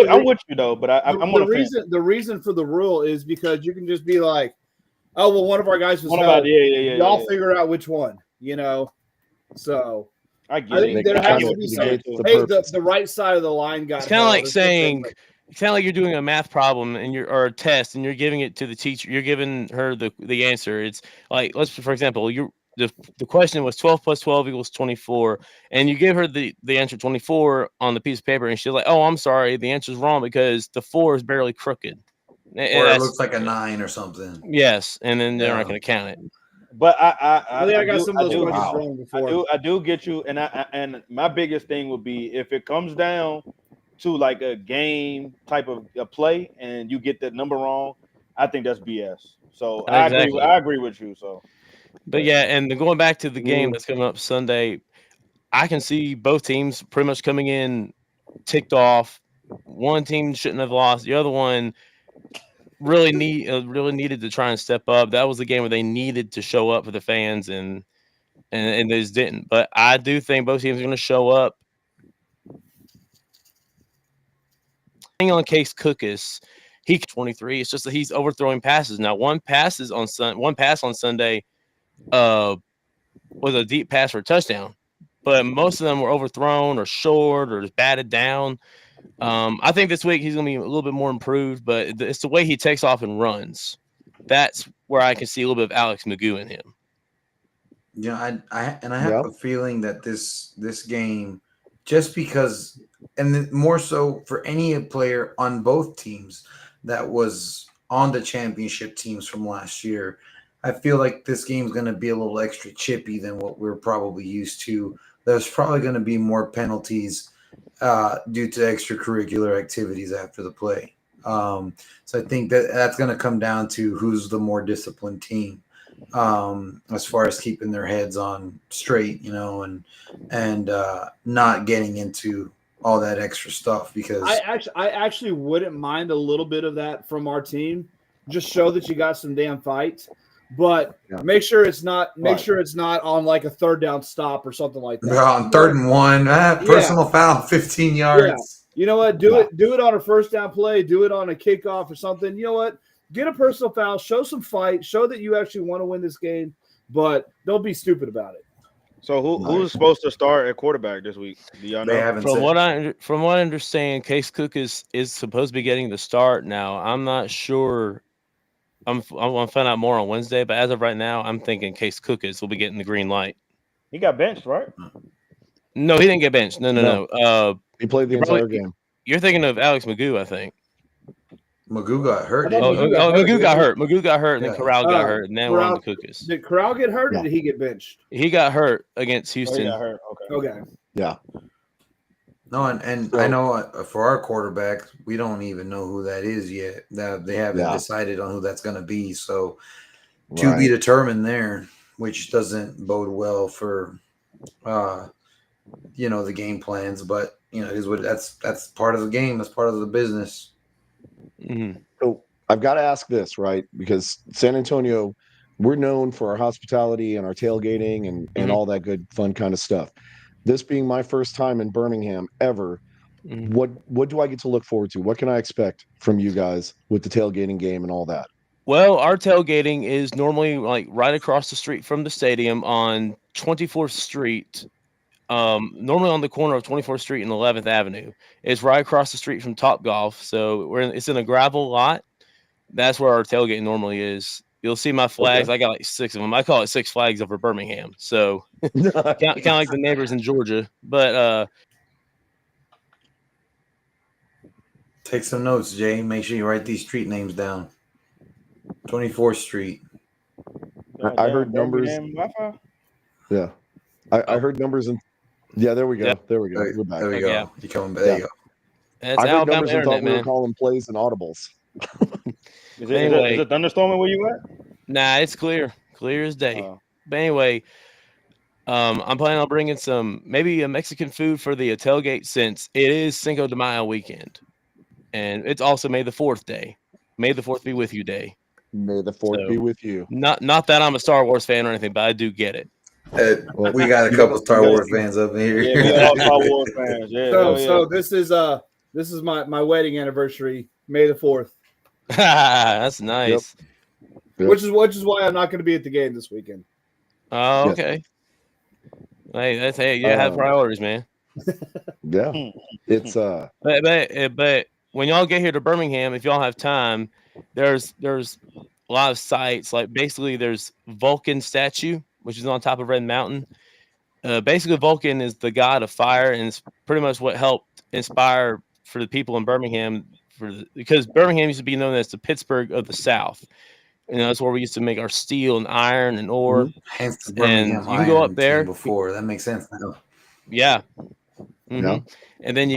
I'm with you though, but I'm on the fence. The reason for the rule is because you can just be like, Oh well, one of our guys was One held. about yeah. Y'all figure out which one. You know, so I I get think it. there They has kinda to be some. negate the Hey, purpose. the right side of the line got. It's kind of held like or something, saying, but- it's kind of like you're doing a math problem and or a test, and you're giving it to the teacher. You're giving her the answer. It's like, for example, the question was 12 plus 12 equals 24, and you give her the answer 24 on the piece of paper, and she's like, "Oh, I'm sorry, the answer's wrong because the 4 is barely crooked." Or it looks like a 9 or something. Yes, and then they're not Yeah. going to count it. But I think I got do- some of those do- questions wow. wrong before. I do get you, and my biggest thing would be if it comes down to like a game type of a play and you get that number wrong, I think that's BS. So Exactly. I agree with you. So But yeah, and then going back to the game Mm. that's coming up Sunday, I can see both teams pretty much coming in ticked off. One team shouldn't have lost. The other one really needed to try and step up. That was the game where they needed to show up for the fans, and they just didn't. But I do think both teams are going to show up. On Case Cookus, he 23. It's just that he's overthrowing passes now. One pass on Sunday was a deep pass for a touchdown, but most of them were overthrown or short or just batted down. I think this week he's going to be a little bit more improved, but it's the way he takes off and runs. That's where I can see a little bit of Alex Magoo in him. Yeah, I have a feeling that this game, just because, and more so for any player on both teams that was on the championship teams from last year, I feel like this game's going to be a little extra chippy than what we're probably used to. There's probably going to be more penalties due to extracurricular activities after the play. So I think that's going to come down to who's the more disciplined team. As far as keeping their heads on straight, and not getting into all that extra stuff, because I actually wouldn't mind a little bit of that from our team. Just show that you got some damn fight, but make sure it's not on like a third down stop or something like that. on 3rd and 1, personal foul, 15 yards. Yeah. You know what? Do it on a first down play. Do it on a kickoff or something. You know what? Get a personal foul. Show some fight. Show that you actually want to win this game, but don't be stupid about it. So who's supposed to start at quarterback this week? Do y'all know? They haven't From said. what I understand, Case Cook is supposed to be getting the start now. I'm not sure. I'm going to find out more on Wednesday, but as of right now, I'm thinking Case Cook will be getting the green light. He got benched, right? No, he didn't get benched. No. He played the entire game. You're thinking of Alex Magoo, I think. Magoo got hurt. I thought Magoo got hurt. Magoo got hurt, and then Yeah. Corral got hurt, and then we're on to Cookus. Did Corral get hurt or did he get benched? He got hurt against Oh, he Houston. got hurt. Okay. Okay. Yeah. No, and I know for our quarterback, we don't even know who that is yet. That they haven't decided on who that's going to be. So to be determined there, which doesn't bode well for, the game plans. But is what that's part of the game. That's part of the business. Mm-hmm. So I've got to ask this, right? Because San Antonio, we're known for our hospitality and our tailgating and all that good fun kind of stuff. This being my first time in Birmingham ever, what do I get to look forward to? What can I expect from you guys with the tailgating game and all that? Well, our tailgating is normally like right across the street from the stadium on 24th Street. Normally on the corner of 24th Street and 11th Avenue. It's right across the street from Topgolf. So it's in a gravel lot. That's where our tailgate normally is. You'll see my flags. Okay. I got like 6 of them. I call it 6 flags over Birmingham. So kind of like the neighbors in Georgia. But take some notes, Jay. Make sure you write these street names down. 24th Street. I heard numbers. Yeah. I heard numbers and there we go. Yep. There we go. We're back. There we go. Yeah. You coming back. There you go. That's I heard Alabama numbers and thought internet, we were man. calling plays and audibles. Is Anyway. it thunderstorming where you at? Nah, it's clear as day. But anyway, I'm planning on bringing maybe a Mexican food for the tailgate since it is Cinco de Mayo weekend, and it's also May the 4th day. May the 4th be with you day. May the 4th be with you. Not that I'm a Star Wars fan or anything, but I do get it. We got a couple Star Wars fans up here. Yeah, we all Star Wars fans. Yeah. So this is my wedding anniversary, May the 4th. That's nice. which is why I'm not going to be at the game this weekend. Oh, Yes. okay. Hey, you have priorities, man. Yeah, it's But when y'all get here to Birmingham, if y'all have time, there's a lot of sites. Like basically, there's Vulcan statue, which is on top of Red Mountain. Basically, Vulcan is the god of fire, and it's pretty much what helped inspire for the people in Birmingham. Because Birmingham used to be known as the Pittsburgh of the South. That's where we used to make our steel and iron and ore. Hence the And Birmingham you can go Iron up there. team before. That makes sense now. Yeah. Yeah. And then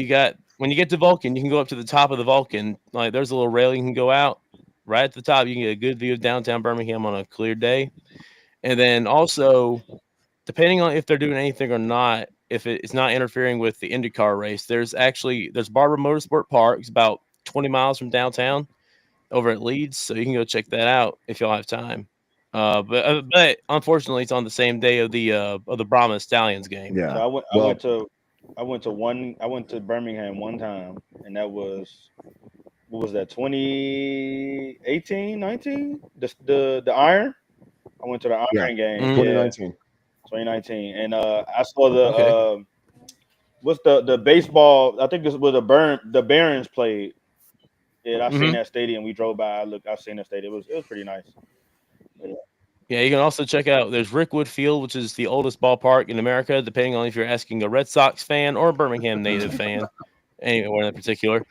when you get to Vulcan, you can go up to the top of the Vulcan. Like there's a little rail you can go out right at the top. You can get a good view of downtown Birmingham on a clear day. And then also, depending on if they're doing anything or not, if it's not interfering with the IndyCar race, there's Barber Motorsport Park. It's about 20 miles from downtown over at Leeds. So you can go check that out if y'all have time. But unfortunately, it's on the same day of the Brahma Stallions game. yeah. So I went to Birmingham one time, and that was, what was that, 2018, 19? The Iron. I went to the Iron Yeah. game. Mhm. 2019. 2019, and I saw the Okay. what's the baseball? I think this was the Barons played. Yeah, I seen that stadium. We drove by. I seen that stadium. It was pretty nice. Yeah, you can also check out. There's Rickwood Field, which is the oldest ballpark in America, depending on if you're asking a Red Sox fan or a Birmingham native fan, anywhere in particular.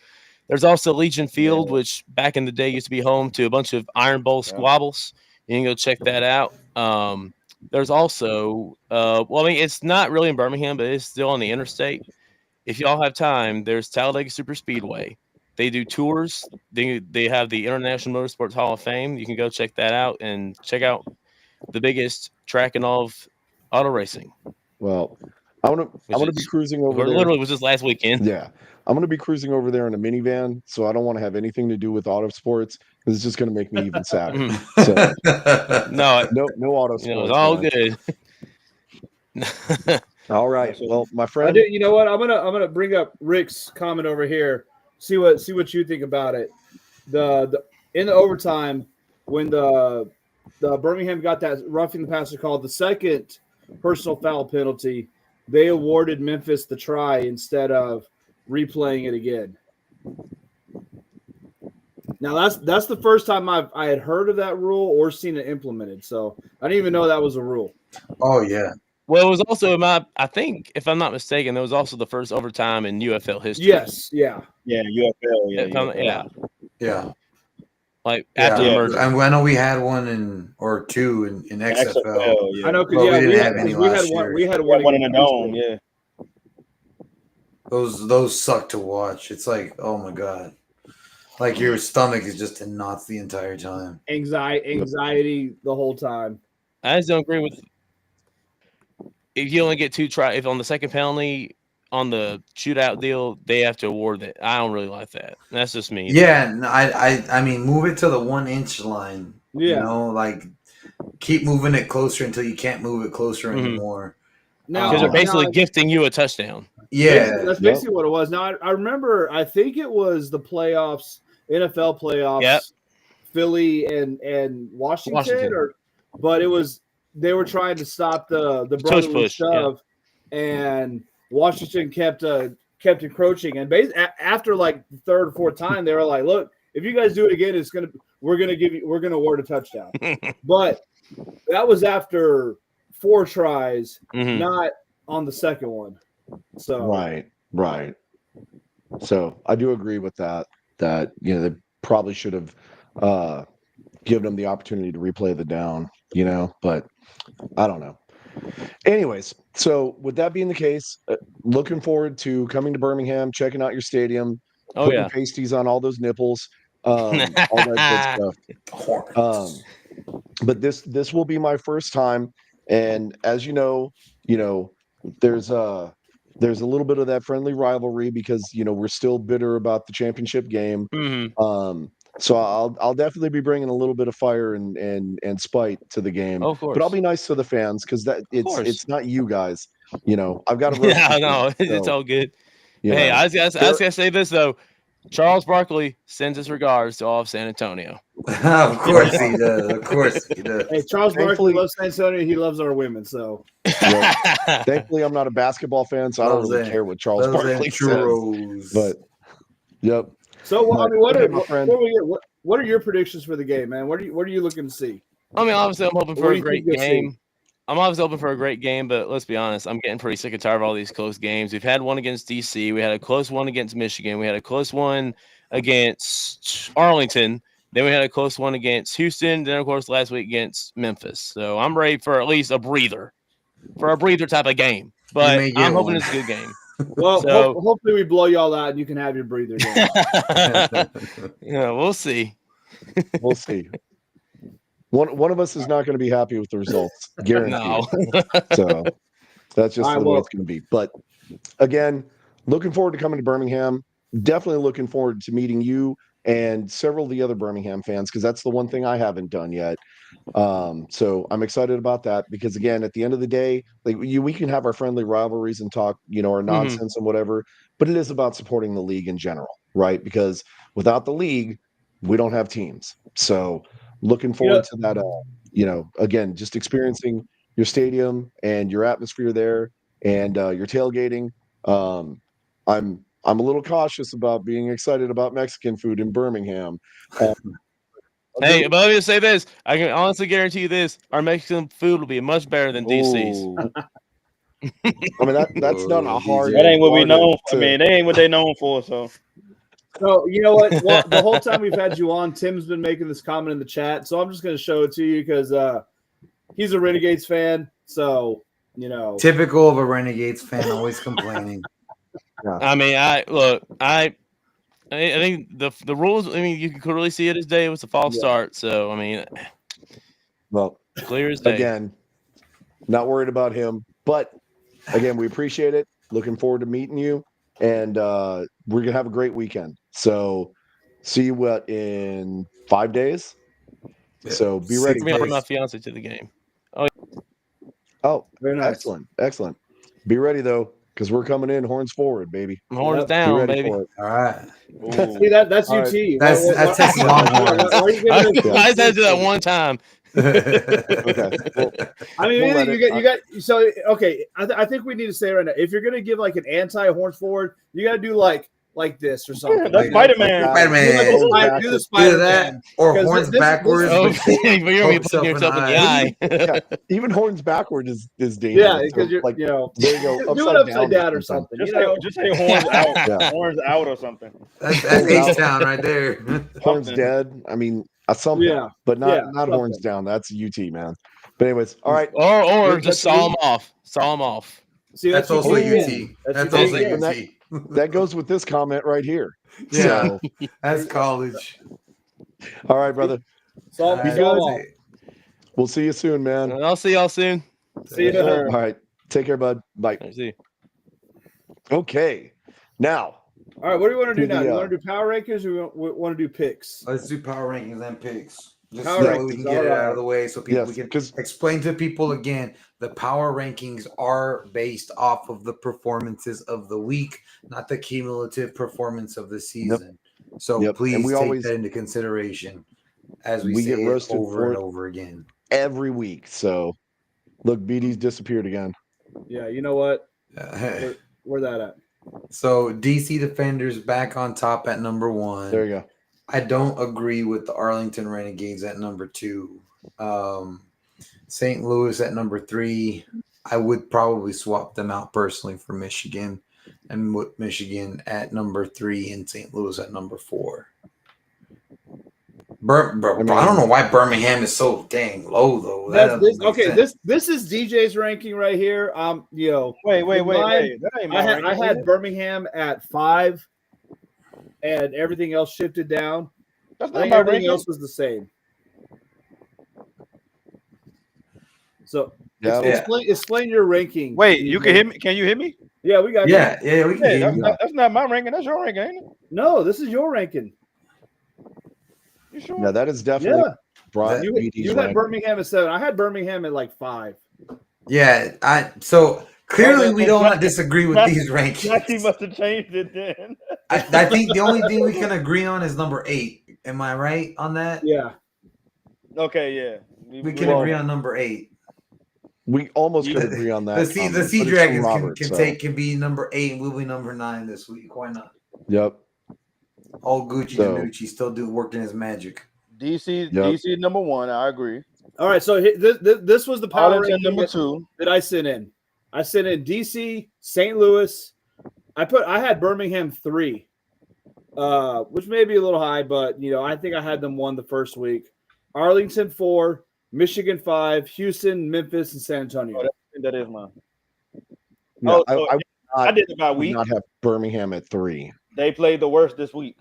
There's also Legion Field, which back in the day used to be home to a bunch of Iron Bowl squabbles. You can go check that out. There's also, it's not really in Birmingham, but it's still on the interstate. If y'all have time, there's Talladega Super Speedway. They do tours. They have the International Motorsports Hall of Fame. You can go check that out and check out the biggest track in all of auto racing. Well, I'm gonna be cruising over there. Literally was just last weekend. Yeah, I'm gonna be cruising over there in a minivan, so I don't want to have anything to do with auto sports because it's just gonna make me even sadder. So No, no auto sports. it's all man. good. All right. Well, my friend. You know what? I'm gonna bring up Rick's comment over here. See what you think about it. In the overtime when the Birmingham got that roughing the passer call, the second personal foul penalty, they awarded Memphis the try instead of replaying it again. Now that's the first time I had heard of that rule or seen it implemented. So I didn't even know that was a rule. Oh yeah. Well, it was also I think, if I'm not mistaken, there was also the first overtime in UFL history. Yes, yeah. Yeah, UFL. Yeah. Like after the merger. I know we had one or two in XFL. Yeah. I know Well, we didn't have any last year. We had one in the dome. Yeah. Those suck to watch. It's like, oh my god, like your stomach is just in knots the entire time. Anxiety the whole time. I just don't agree with. If you only get two tries, if on the second penalty on the shootout deal, they have to award it. I don't really like that. That's just me. Yeah, no, I mean, move it to the 1 inch line. Yeah. You know, like keep moving it closer until you can't move it closer anymore. Now, Because they're basically gifting you a touchdown. Yeah, that's basically what it was. Now I remember. I think it was the playoffs, NFL playoffs. Yep. Philly and Washington. But it was they were trying to stop the brotherly push, shove, and Washington kept encroaching. And after like the third or fourth time, they were like, "Look, if you guys do it again, we're gonna award a touchdown." But that was after 4 tries, not on the second one. So Right. So I do agree with that. That they probably should have given them the opportunity to replay the down. But I don't know. Anyways, so with that being the case, looking forward to coming to Birmingham, checking out your stadium, putting pasties on all those nipples, all that good stuff. But this will be my first time, and as you know, there's a little bit of that friendly rivalry because we're still bitter about the championship game. So I'll definitely be bringing a little bit of fire and spite to the game. Of course. But I'll be nice to the fans because it's not you guys. I've got to. It's all good. Hey, I was gonna say this though. Charles Barkley sends his regards to all of San Antonio. Of course he does. Of course he does. Hey, Charles Barkley Thankfully- loves San Antonio. He loves our women. So Thankfully, I'm not a basketball fan, so I don't Loves really that. care what Charles Those Barkley ain't says. churros. But yep. So I mean, Okay, my friend. what are your predictions for the game, man? What are you looking to see? I mean, obviously, I'm hoping What for do a you great think you'll see? game. I'm obviously hoping for a great game, but let's be honest, I'm getting pretty sick and tired of all these close games. We've had one against DC, we had a close one against Michigan, we had a close one against Arlington, then we had a close one against Houston, then of course last week against Memphis. So I'm ready for at least a breather type of game. But may get I'm hoping one. it's a good game. Well, So- hopefully we blow y'all out and you can have your breather game. Yeah, we'll see. We'll see. One of us is not going to be happy with the results, guaranteed. No. So that's just All right, the way well- it's going to be. But again, looking forward to coming to Birmingham. Definitely looking forward to meeting you and several of the other Birmingham fans, because that's the one thing I haven't done yet. So I'm excited about that, because again, at the end of the day, like we can have our friendly rivalries and talk, our nonsense and whatever, but it is about supporting the league in general, right? Because without the league, we don't have teams. So looking forward to that. Again, just experiencing your stadium and your atmosphere there, and your tailgating. I'm a little cautious about being excited about Mexican food in Birmingham. Hey, but let me just say this. I can honestly guarantee you this. Our Mexican food will be much better than DC's. Ooh. I mean, that's not a hard. That ain't what we hard known for. to- I mean, they ain't what they known for. So So you know what? Well, the whole time we've had you on, Tim's been making this comment in the chat. So I'm just going to show it to you because he's a Renegades fan. So Typical of a Renegades fan, always complaining. I mean, I think the rules. I mean, you could really see it as day. It was a false start. So I mean, well, clear as day. again, not worried about him, but again, we appreciate it. Looking forward to meeting you, and we're gonna have a great weekend. So, see you in 5 days. So be ready. Bring my fiance to the game. Oh, very nice. excellent. Be ready though, because we're coming in horns forward, baby. Horns Yep. Be down, ready baby. for it. All right. See that's All UT. right. That's Texas Longhorns. Why are you I giving just us- had to do that one time. Okay. Well, I mean, We'll let you it- got. So okay, I think we need to say right now, if you're gonna give like an anti-horns forward, you got to do like this or something. that's Like, Spider-Man. Spider-Man. Do like Back do to- the Either Spider-Man. that or 'Cause horns this- backwards. Oh, but but you're gonna be poke putting yourself in the eye. yeah, even horns backward is dangerous. Yeah, because So, you're like there you go, you do it upside down or or something. Just say horns out, Yeah. horns out or something. that's H-Town right there. Horns Something. dead. I mean, something, Yeah, but not yeah, horns something. down. That's UT, man. But anyways, all right. Or That's just saw me. them off. Saw them off. See, That's also UT. UT. That's That's UT. also And UT. That goes with this comment right here. Yeah. So, That's college. all right, brother. So All right. so, We'll see you soon, man. And I'll see y'all soon. see you All there. right. Take care, bud. Bye. I see. Okay. Now, All right, what do you want to do To now? the, Do you want to do power rankings or we want to do picks? Let's do power rankings and picks. Just Power so that we rankings, can get it alright. out of the way so people yes, we can because explain to people again the power rankings are based off of the performances of the week, not the cumulative performance of the season. So Yep. And please we take always- that into consideration as we We say get it roasted over for and it. over again. every week. So, look, BD's disappeared again. Yeah, you know what? Where that at? So DC Defenders back on top at number 1. There you go. I don't agree with the Arlington Renegades at number 2. St. Louis at number 3. I would probably swap them out personally for Michigan, and with Michigan at number 3 and St. Louis at number 4. I don't know why Birmingham is so dang low though. That doesn't make sense. This is DJ's ranking right here. Wait. Mine- That ain't I my had ranking. Birmingham at 5, and everything else shifted down. That's I not think my everything ranking. else was the same. So Yeah. explain your ranking. Wait, you can hear me? Can you hear me? Yeah, we got Yeah, we can Yeah, hear that's you. not, that's not my ranking. That's your ranking, ain't it? No, this is your ranking. You sure? Yeah, that is definitely Yeah, Brian you BD's had rank. Birmingham at 7. I had Birmingham at like 5. Yeah, so clearly we don't not disagree with Jackie- these Jackie rankings. must have changed it then. I think the only thing we can agree on is number 8. Am I right on that? Yeah. Okay, yeah. We can agree on number 8. We almost could Yeah. agree on that. The Sea comment, but it's from Dragons Robert, so. can be number 8 and we'll be number 9 this week. Why not? Yep. All Gucci So- Danucci still working his magic. DC Yep. DC number 1. I agree. All right. So this was the power Arlington ranking number 2. that I sent in. I sent in DC, St. Louis. I had Birmingham 3, which may be a little high, but I think I had them 1 the first week. Arlington 4, Michigan 5, Houston, Memphis, and San Antonio. That is mine. No, so I I did it by would week. not have Birmingham at 3. They played the worst this week.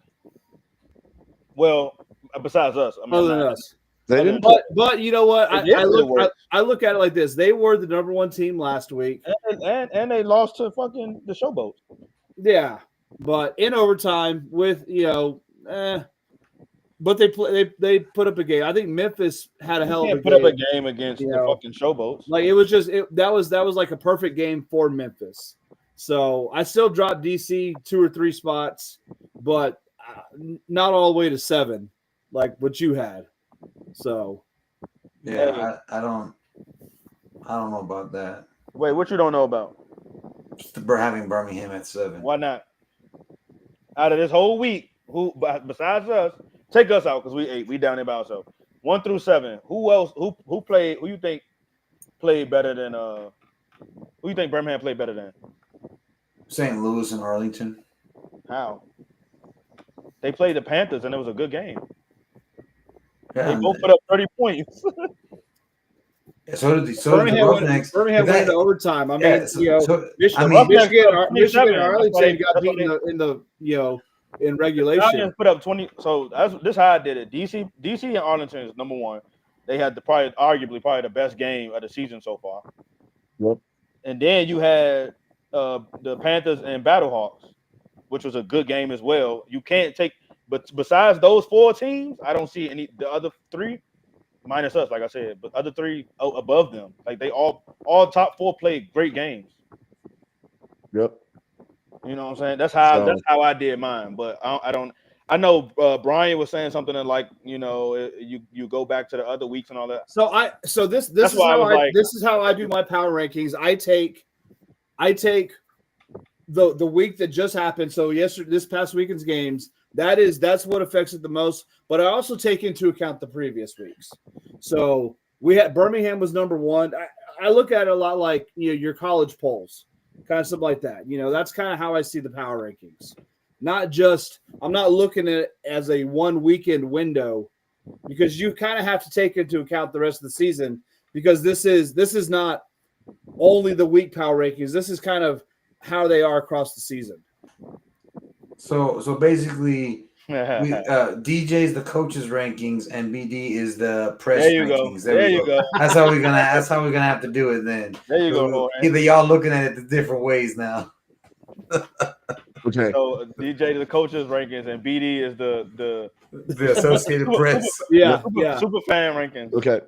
Well, besides us. I mean, Other than us. They didn't. But you know what? They did play the worst. I look at it like this. They were the number 1 team last week. And they lost to fucking the Showboats. Yeah. But in overtime with, but they put up a game. I think Memphis had a hell of a You can't game. put up a game against You the know. fucking Showboats. Like it was just that was like a perfect game for Memphis. So I still dropped DC 2 or 3 spots, but not all the way to 7 like what you had. So Yeah, I don't know about that. Wait, what you don't know about? We're having Birmingham at 7. Why not? Out of this whole week, who besides us, take us out because we 8. We down there by ourselves. 1 through 7. Who else? Who played? Who you think played better than? Who you think Birmingham played better than? St. Louis and Arlington. How? They played the Panthers and it was a good game. Yeah, They both put up 30 points. so did the Birmingham Roughnecks. went into overtime. I mean, Yeah, Michigan, Roughnecks Michigan and 27. Arlington got That's beaten in the in regulation. Guardians put up 20. So this how I did it. DC and Arlington is number 1. They had arguably the best game of the season so far. Yep. And then you had the Panthers and Battlehawks, which was a good game as well. You can't take, but besides those 4 teams, I don't see the other 3 minus us, like I said, but other 3 above them. Like they all top 4 played great games. Yep. You know what I'm saying? That's how I did mine. But I don't. I know Brian was saying something like you go back to the other weeks and all that. So this is how I do my power rankings. I take the week that just happened. So this past weekend's games. That's what affects it the most. But I also take into account the previous weeks. So we had Birmingham was number 1. I look at it a lot like your college polls, kind of something like that. That's kind of how I see the power rankings. I'm not looking at it as a 1 weekend window, because you kind of have to take into account the rest of the season, because this is not only the week power rankings. This is kind of how they are across the season. So basically, DJ's the coaches rankings and BD is the press There you rankings. go. There you go. That's how we're gonna have to do it then. There you go. Either y'all looking at it the different ways now. Okay. So DJ the coaches rankings and BD is the Associated Press. Yeah, super fan rankings. Okay.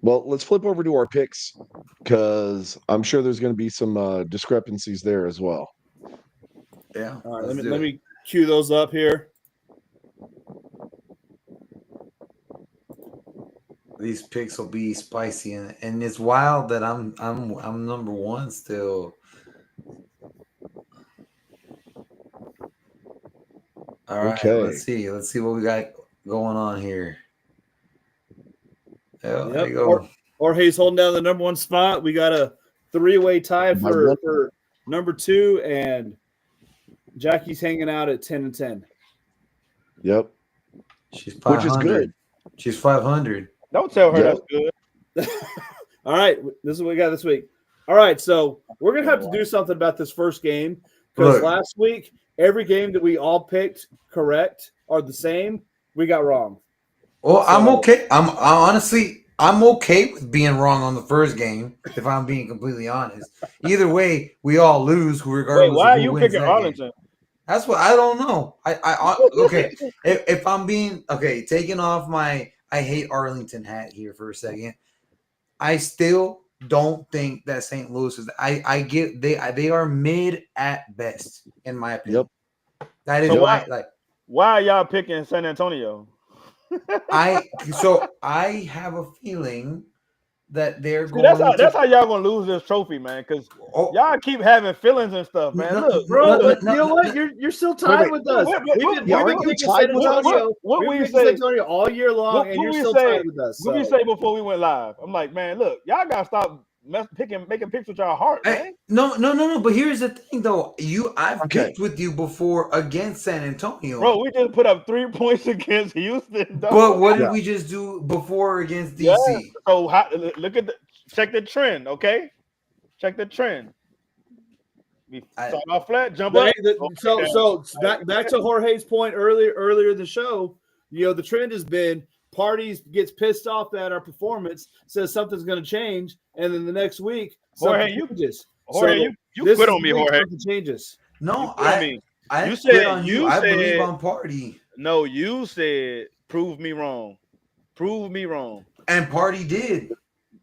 Well, let's flip over to our picks, because I'm sure there's going to be some discrepancies there as well. Yeah. All right, let me cue those up here. These picks will be spicy, and it's wild that I'm number 1 still. All right, Okay. let's see what we got going on here. Yeah, Yep. there you go. Jorge's holding down the number 1 spot. We got a 3-way tie for number 2, and Jackie's hanging out at 10-10. Yep. She's 500. Which is good. She's 500. Don't tell her Yep. that's good. All right, this is what we got this week. All right, so we're gonna have to do something about this first game, because Look. last week every game that we all picked correct or the same, we got wrong. Well, So- I'm okay. I'm okay with being wrong on the first game, if I'm being completely honest. Either way, we all lose, regardless. Wait, why of are who you wins picking that game. Arlington? That's what I don't know. Okay. If I'm being taking off my I hate Arlington hat here for a second, I still don't think that St. Louis is. I get they are mid at best, in my opinion. Yep. That is So why why- like Why are y'all picking San Antonio? I have a feeling that they're See, going that's to. how y'all gonna lose this trophy, man. Because Oh, y'all keep having feelings and stuff, man. No, Look, Bro, no, but no, you know no, what? no. You're still tied with us. We've been aren't you picking tied San with us? Antonio. What We've we been picking say- San Antonio all year long, what and you're we still say- tied with us. what we so. say before we went live? I'm like, man, look, y'all gotta stop making picks with y'all heart, man. Hey, no. But here's the thing, though. I've Okay. picked with you before against San Antonio. Bro, we just put up 3 points against Houston. Dog. But what did Yeah. we just do before against DC? Yeah. So look at check the trend, okay? Check the trend. We start off flat, jump up. So back to Jorge's point earlier in the show. The trend has been Parties gets pissed off at our performance, says something's going to change, and then the next week something changes. Jorge, you quit on me, Jorge. Something changes. No, I you quit on you. I believe on Party. No, you said prove me wrong. Prove me wrong. And Party did.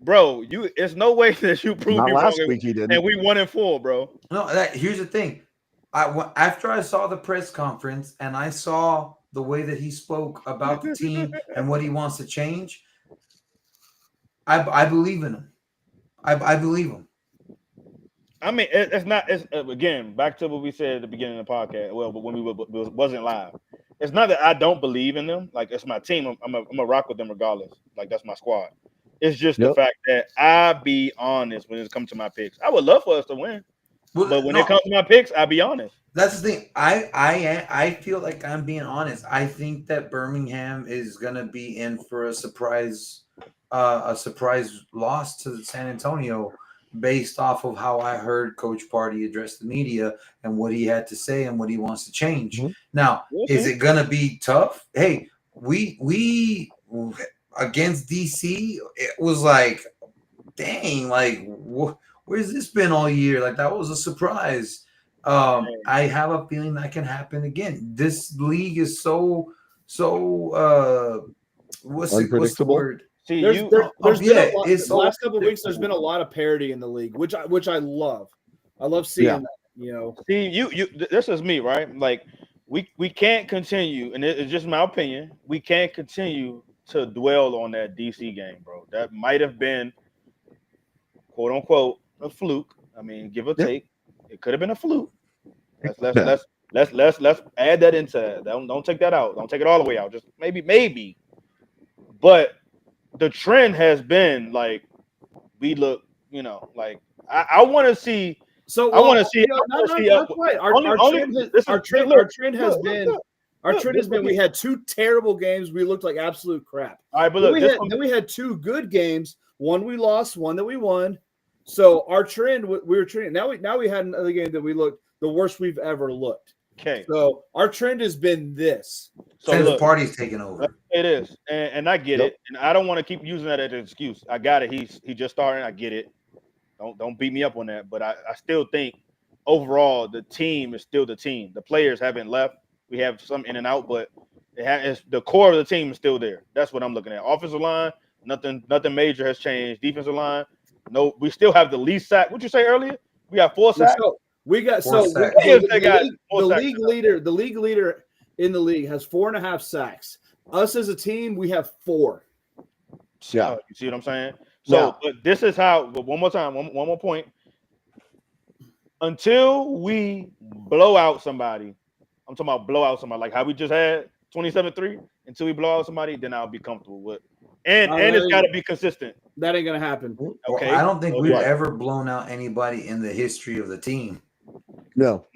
Bro, it's no way that you proved Not me last wrong. week he didn't. And we 1-4, bro. No, here's the thing. After I saw the press conference and I saw the way that he spoke about the team and what he wants to change, I believe in him. I believe him. I mean, it's not. It's again back to what we said at the beginning of the podcast. Well, but when we wasn't live, it's not that I don't believe in them. Like it's my team. I'm a rock with them regardless. Like that's my squad. It's just the fact that I be honest when it comes to my picks. I would love for us to win, but when it comes to my picks, I be honest. That's the thing. I feel like I'm being honest. I think that Birmingham is gonna be in for a surprise loss to San Antonio, based off of how I heard Coach Party address the media and what he had to say and what he wants to change. Mm-hmm. Now, is it gonna be tough? Hey, we against DC, it was like, dang, like where's this been all year? Like that was a surprise. I have a feeling that can happen again. This league is so what's the word? See, the last couple of weeks, there's been a lot lot of parity in the league, which I love. I love seeing that. See, you. This is me, right? Like we can't continue, and it's just my opinion. We can't continue to dwell on that DC game, bro. That might have been, quote unquote, a fluke. I mean, give or take, it could have been a fluke. Let's add that into that. Don't take that out. Don't take it all the way out. Just maybe. But the trend has been like we look, like I want to see. So I want to see. Not quite. Our trend has been. We had 2 terrible games. We looked like absolute crap. All right, but look, then we had 2 good games. One we lost, one that we won. So our trend, we were trending. Now we had another game that we looked the worst we've ever looked. Okay. So our trend has been this. So the Party's taking over. It is, and I get it, and I don't want to keep using that as an excuse. I got it. He just starting. I get it. Don't beat me up on that. But I still think overall the team is still the team. The players haven't left. We have some in and out, but the core of the team is still there. That's what I'm looking at. Offensive line, nothing major has changed. Defensive line, no. We still have the least sack. What'd you say earlier? We got 4 sacks. The league leader in the league has 4.5 sacks. Us as a team, we have 4. Yeah, you see what I'm saying? So, but this is how. One more time, one more point. Until we blow out somebody, I'm talking about blow out somebody like how we just had 27-3. Until we blow out somebody, then I'll be comfortable with. And it's got to be consistent. That ain't gonna happen. Okay. Well, I don't think we've ever blown out anybody in the history of the team. No.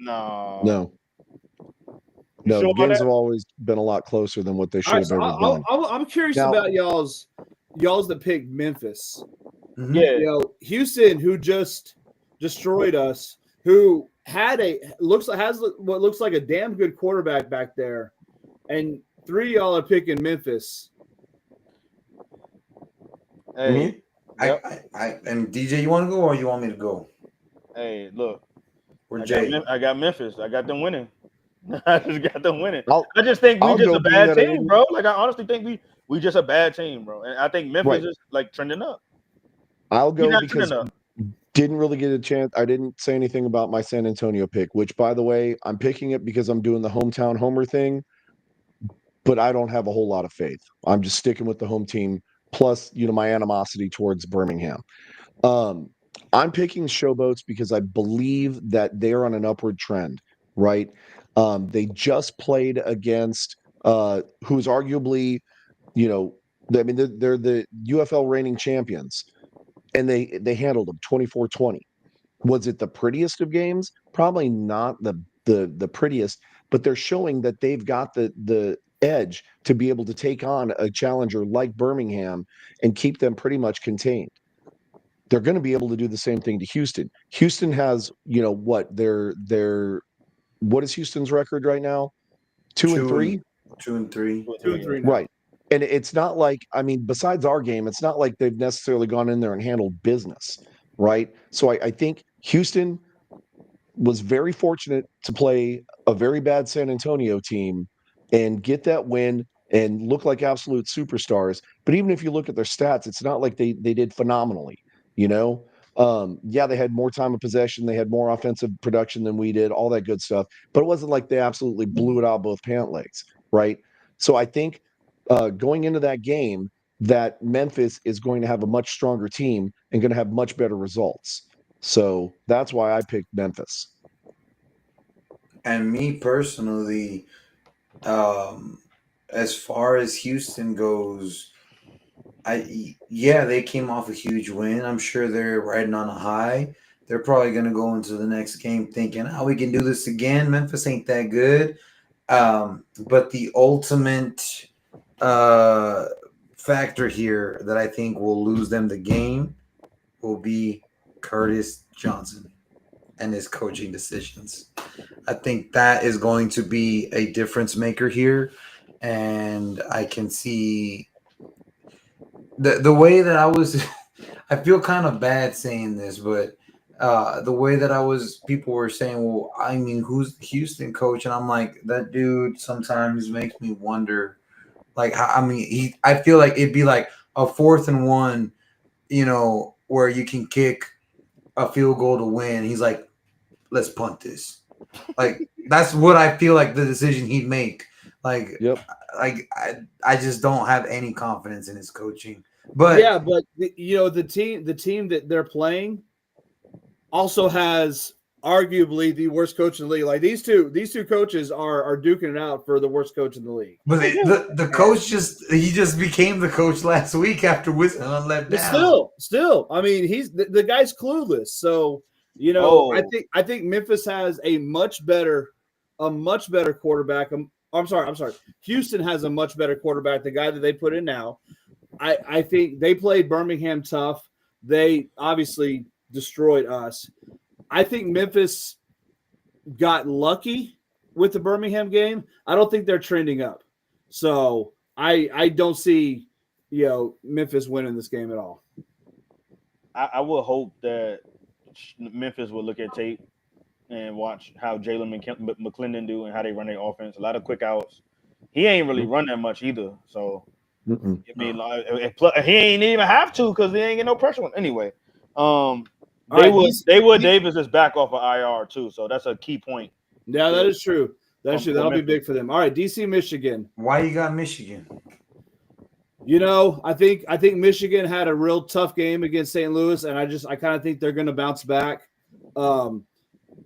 Sure Games have always been a lot closer than what they should have ever been. I'm curious about y'all's that picked Memphis. Mm-hmm. Yeah. Houston, who just destroyed us, who has what looks like a damn good quarterback back there, and 3 of y'all are picking Memphis. Hey, and DJ, you want to go or you want me to go? Hey, look. Or Jay? I got Memphis. I got them winning. I just got them winning. I just think we just a bad team, 80. bro. Like I honestly think we just a bad team, bro. And I think Memphis is like trending up. I'll go because up. didn't really get a chance. I didn't say anything about my San Antonio pick, which by the way, I'm picking it because I'm doing the hometown homer thing. but I don't have a whole lot of faith. I'm just sticking with the home team. Plus, my animosity towards Birmingham. I'm picking Showboats because I believe that they're on an upward trend, right? They just played against who's arguably, they're the UFL reigning champions, and they handled them 24-20. Was it the prettiest of games? Probably not the prettiest, but they're showing that they've got the edge to be able to take on a challenger like Birmingham and keep them pretty much contained. They're going to be able to do the same thing to Houston. Houston has, what is Houston's record right now? 2-3? 2-3. 2-3 now. Right. And it's not like, besides our game, it's not like they've necessarily gone in there and handled business, right? So I think Houston was very fortunate to play a very bad San Antonio team and get that win and look like absolute superstars. But even if you look at their stats, it's not like they did phenomenally, they had more time of possession, they had more offensive production than we did, all that good stuff, but it wasn't like they absolutely blew it out both pant legs, right? So I think going into that game, that Memphis is going to have a much stronger team and going to have much better results. So that's why I picked Memphis. And me personally, as far as Houston goes, they came off a huge win. I'm sure they're riding on a high. They're probably going to go into the next game thinking, we can do this again. Memphis ain't that good. But the ultimate factor here that I think will lose them the game will be Curtis Johnson and his coaching decisions. I think that is going to be a difference maker here. And I can see the way that I feel kind of bad saying this, but the way that people were saying, well, who's the Houston coach? And I'm like, that dude sometimes makes me wonder, like, I feel like it'd be like a 4th and 1, where you can kick a field goal to win. He's like, let's punt this. Like, that's what I feel like the decision he'd make. Like, yep. I just don't have any confidence in his coaching. But yeah, but the team that they're playing also has arguably the worst coach in the league. Like these two coaches are duking it out for the worst coach in the league. But the coach just became the coach last week after Wisconsin let down. Still, he's the guy's clueless. So I think Memphis has a much better quarterback. I'm sorry. Houston has a much better quarterback. The guy that they put in now. I think they played Birmingham tough. They obviously destroyed us. I think Memphis got lucky with the Birmingham game. I don't think they're trending up. So I don't see Memphis winning this game at all. I will hope that Memphis will look at tape and watch how Jalen McClendon do and how they run their offense. A lot of quick outs. He ain't really run that much either. So he ain't even have to because he ain't get no pressure on anyway. Davis is back off of IR too, so that's a key point. Yeah, that is true. That's true. That'll be big for them. All right, DC, Michigan. Why you got Michigan? I think Michigan had a real tough game against St. Louis, and I kind of think they're going to bounce back.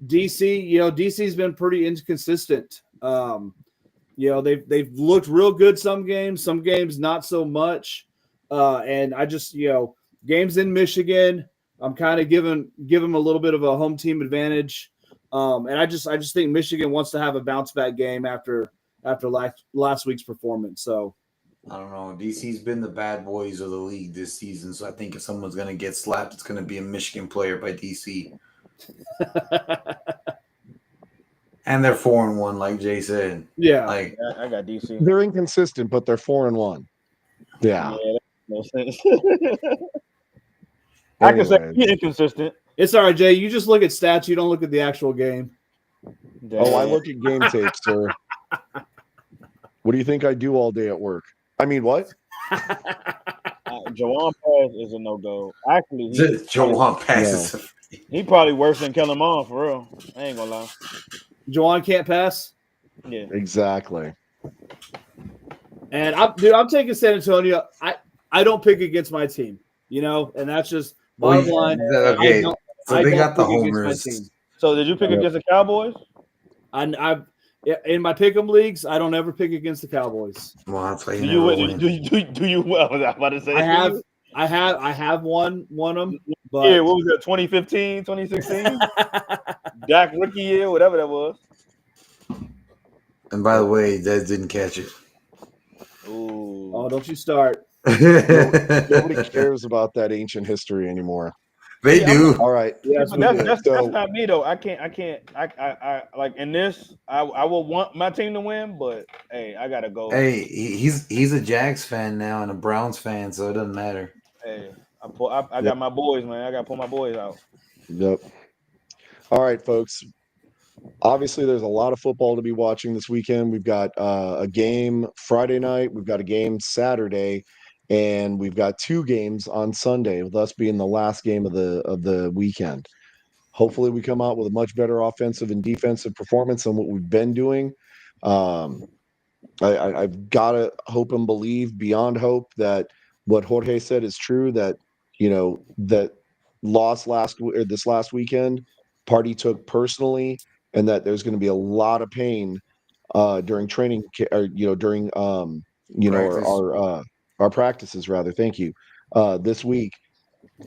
DC's been pretty inconsistent. They've looked real good some games not so much. And I just games in Michigan, I'm kind of give them a little bit of a home team advantage. And I just think Michigan wants to have a bounce back game after last week's performance. So I don't know. DC's been the bad boys of the league this season, so I think if someone's going to get slapped, it's going to be a Michigan player by DC. And they're 4-1, like Jay said. Yeah, I got DC. They're inconsistent, but they're 4-1. Yeah, no sense. I can say he's inconsistent. It's all right, Jay. You just look at stats. You don't look at the actual game. Oh, I look at game tape, sir. What do you think I do all day at work? What? Jawan Pass is a no-go. Actually, Jawan Pass is he probably worse than Kellen Mond, for real. I ain't gonna lie. Jawan can't pass? Yeah. Exactly. And I'm taking San Antonio. I don't pick against my team, and that's just bottom line. Okay, so they got the pick against my homers. team. So did you pick against the Cowboys? In my pick'em leagues, I don't ever pick against the Cowboys. Well, that's why Do you you never win. do you well? I was about to say. I have won them, but Yeah, what was that? 2015, 2016? Dak rookie year, whatever that was. And by the way, Dez didn't catch it. Ooh. Oh, don't you start. Nobody cares about that ancient history anymore. They Yeah, do. All right. Yes, But we do. that's So- not me though. I like in this. I will want my team to win, but hey, I gotta go. Hey, he's a Jags fan now and a Browns fan, so it doesn't matter. Hey, I got my boys, man. I gotta pull my boys out. Yep. All right, folks. Obviously, there's a lot of football to be watching this weekend. We've got a game Friday night. We've got a game Saturday, and we've got 2 games on Sunday, with us being the last game of the weekend. Hopefully, we come out with a much better offensive and defensive performance than what we've been doing. I've got to hope and believe beyond hope that what Jorge said is true. That that loss this last weekend, Party took personally, and that there's going to be a lot of pain during training, or during Practice. our practices, rather. Thank you. This week,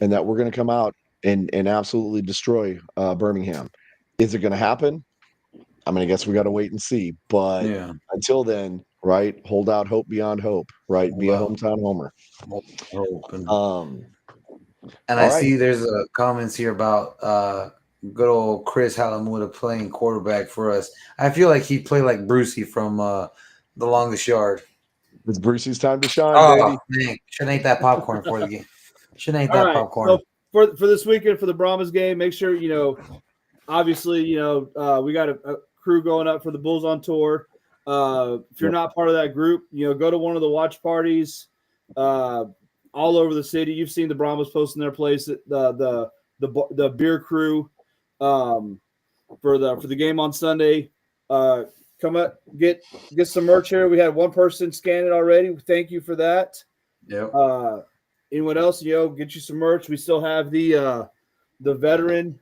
and that we're going to come out and absolutely destroy Birmingham. Is it going to happen? I mean, I guess we got to wait and see. But Yeah. until then, right? Hold out hope beyond hope. Right? Be a Wow. hometown homer. And all I right. see there's comments here about good old Chris Halamuda playing quarterback for us. I feel like he'd play like Brucey from The Longest Yard. It's Brucey's time to shine, Oh, baby. man. Shouldn't eat that popcorn for the game. Shouldn't eat All that right. popcorn. So for this weekend for the Brahmas game, make sure obviously we got a crew going up for the Bulls on tour. If you're not part of that group, go to one of the watch parties all over the city. You've seen the Brahmas posting their place at the beer crew for the game on Sunday. Come up, get some merch here. We had one person scan it already. Thank you for that. Yep. Anyone else? Get you some merch. We still have the veteran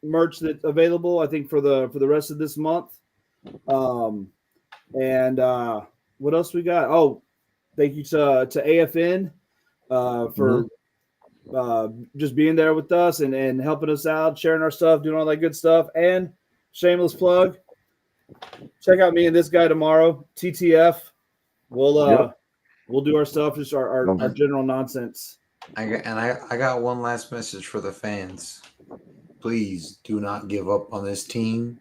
merch that's available, I think, for the rest of this month. And what else we got? Oh, thank you to AFN for just being there with us and helping us out, sharing our stuff, doing all that good stuff. And shameless plug, check out me and this guy tomorrow, TTF. We'll do our stuff, just our general nonsense. I got one last message for the fans. Please do not give up on this team.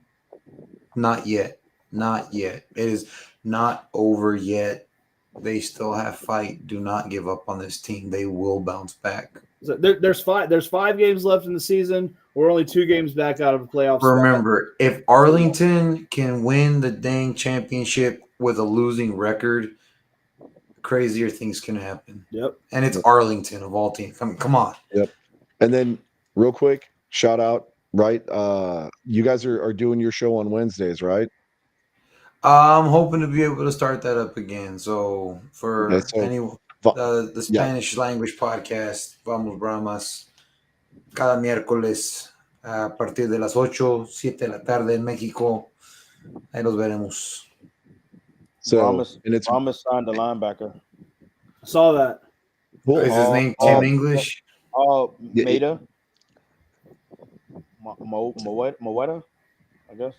Not yet. Not yet. It is not over yet. They still have fight. Do not give up on this team. They will bounce back. So there's 5 games left in the season. We're only 2 games back out of a playoff spot. Remember, if Arlington can win the dang championship with a losing record, crazier things can happen. Yep. And it's Arlington of all teams. Come on. Yep. And then real quick, shout out, right? You guys are doing your show on Wednesdays, right? I'm hoping to be able to start that up again. So for Okay, so anyone, the Spanish language podcast, Vamos Brahmas, cada miércoles a partir de las 8, 7 de la tarde en México. Ahí los veremos. So Ramos signed the Oh, linebacker. I saw that. cool. Is his name Tim English? Maida. Moeta, I guess.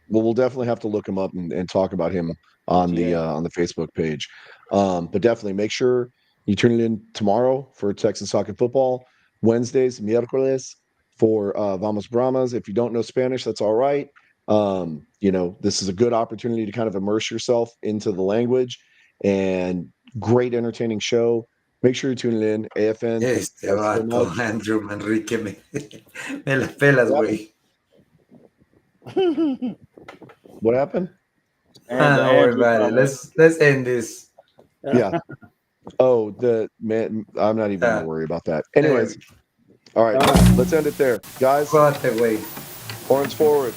Well, we'll definitely have to look him up and talk about him on the Facebook page. But definitely make sure you tune in tomorrow for Texas Soccer Football. Wednesdays, miércoles for Vamos Brahmas. If you don't know Spanish, that's all right. This is a good opportunity to kind of immerse yourself into the language, and great entertaining show. Make sure you're tuning in. AFN. Este vato, Andrew Manrique, me la pelas, güey. What happened? Don't worry about it. Let's end this. Yeah. Oh, the man. I'm not even gonna worry about that. Anyways, all right. Let's end it there, guys. Cuídate, güey. Horns forward.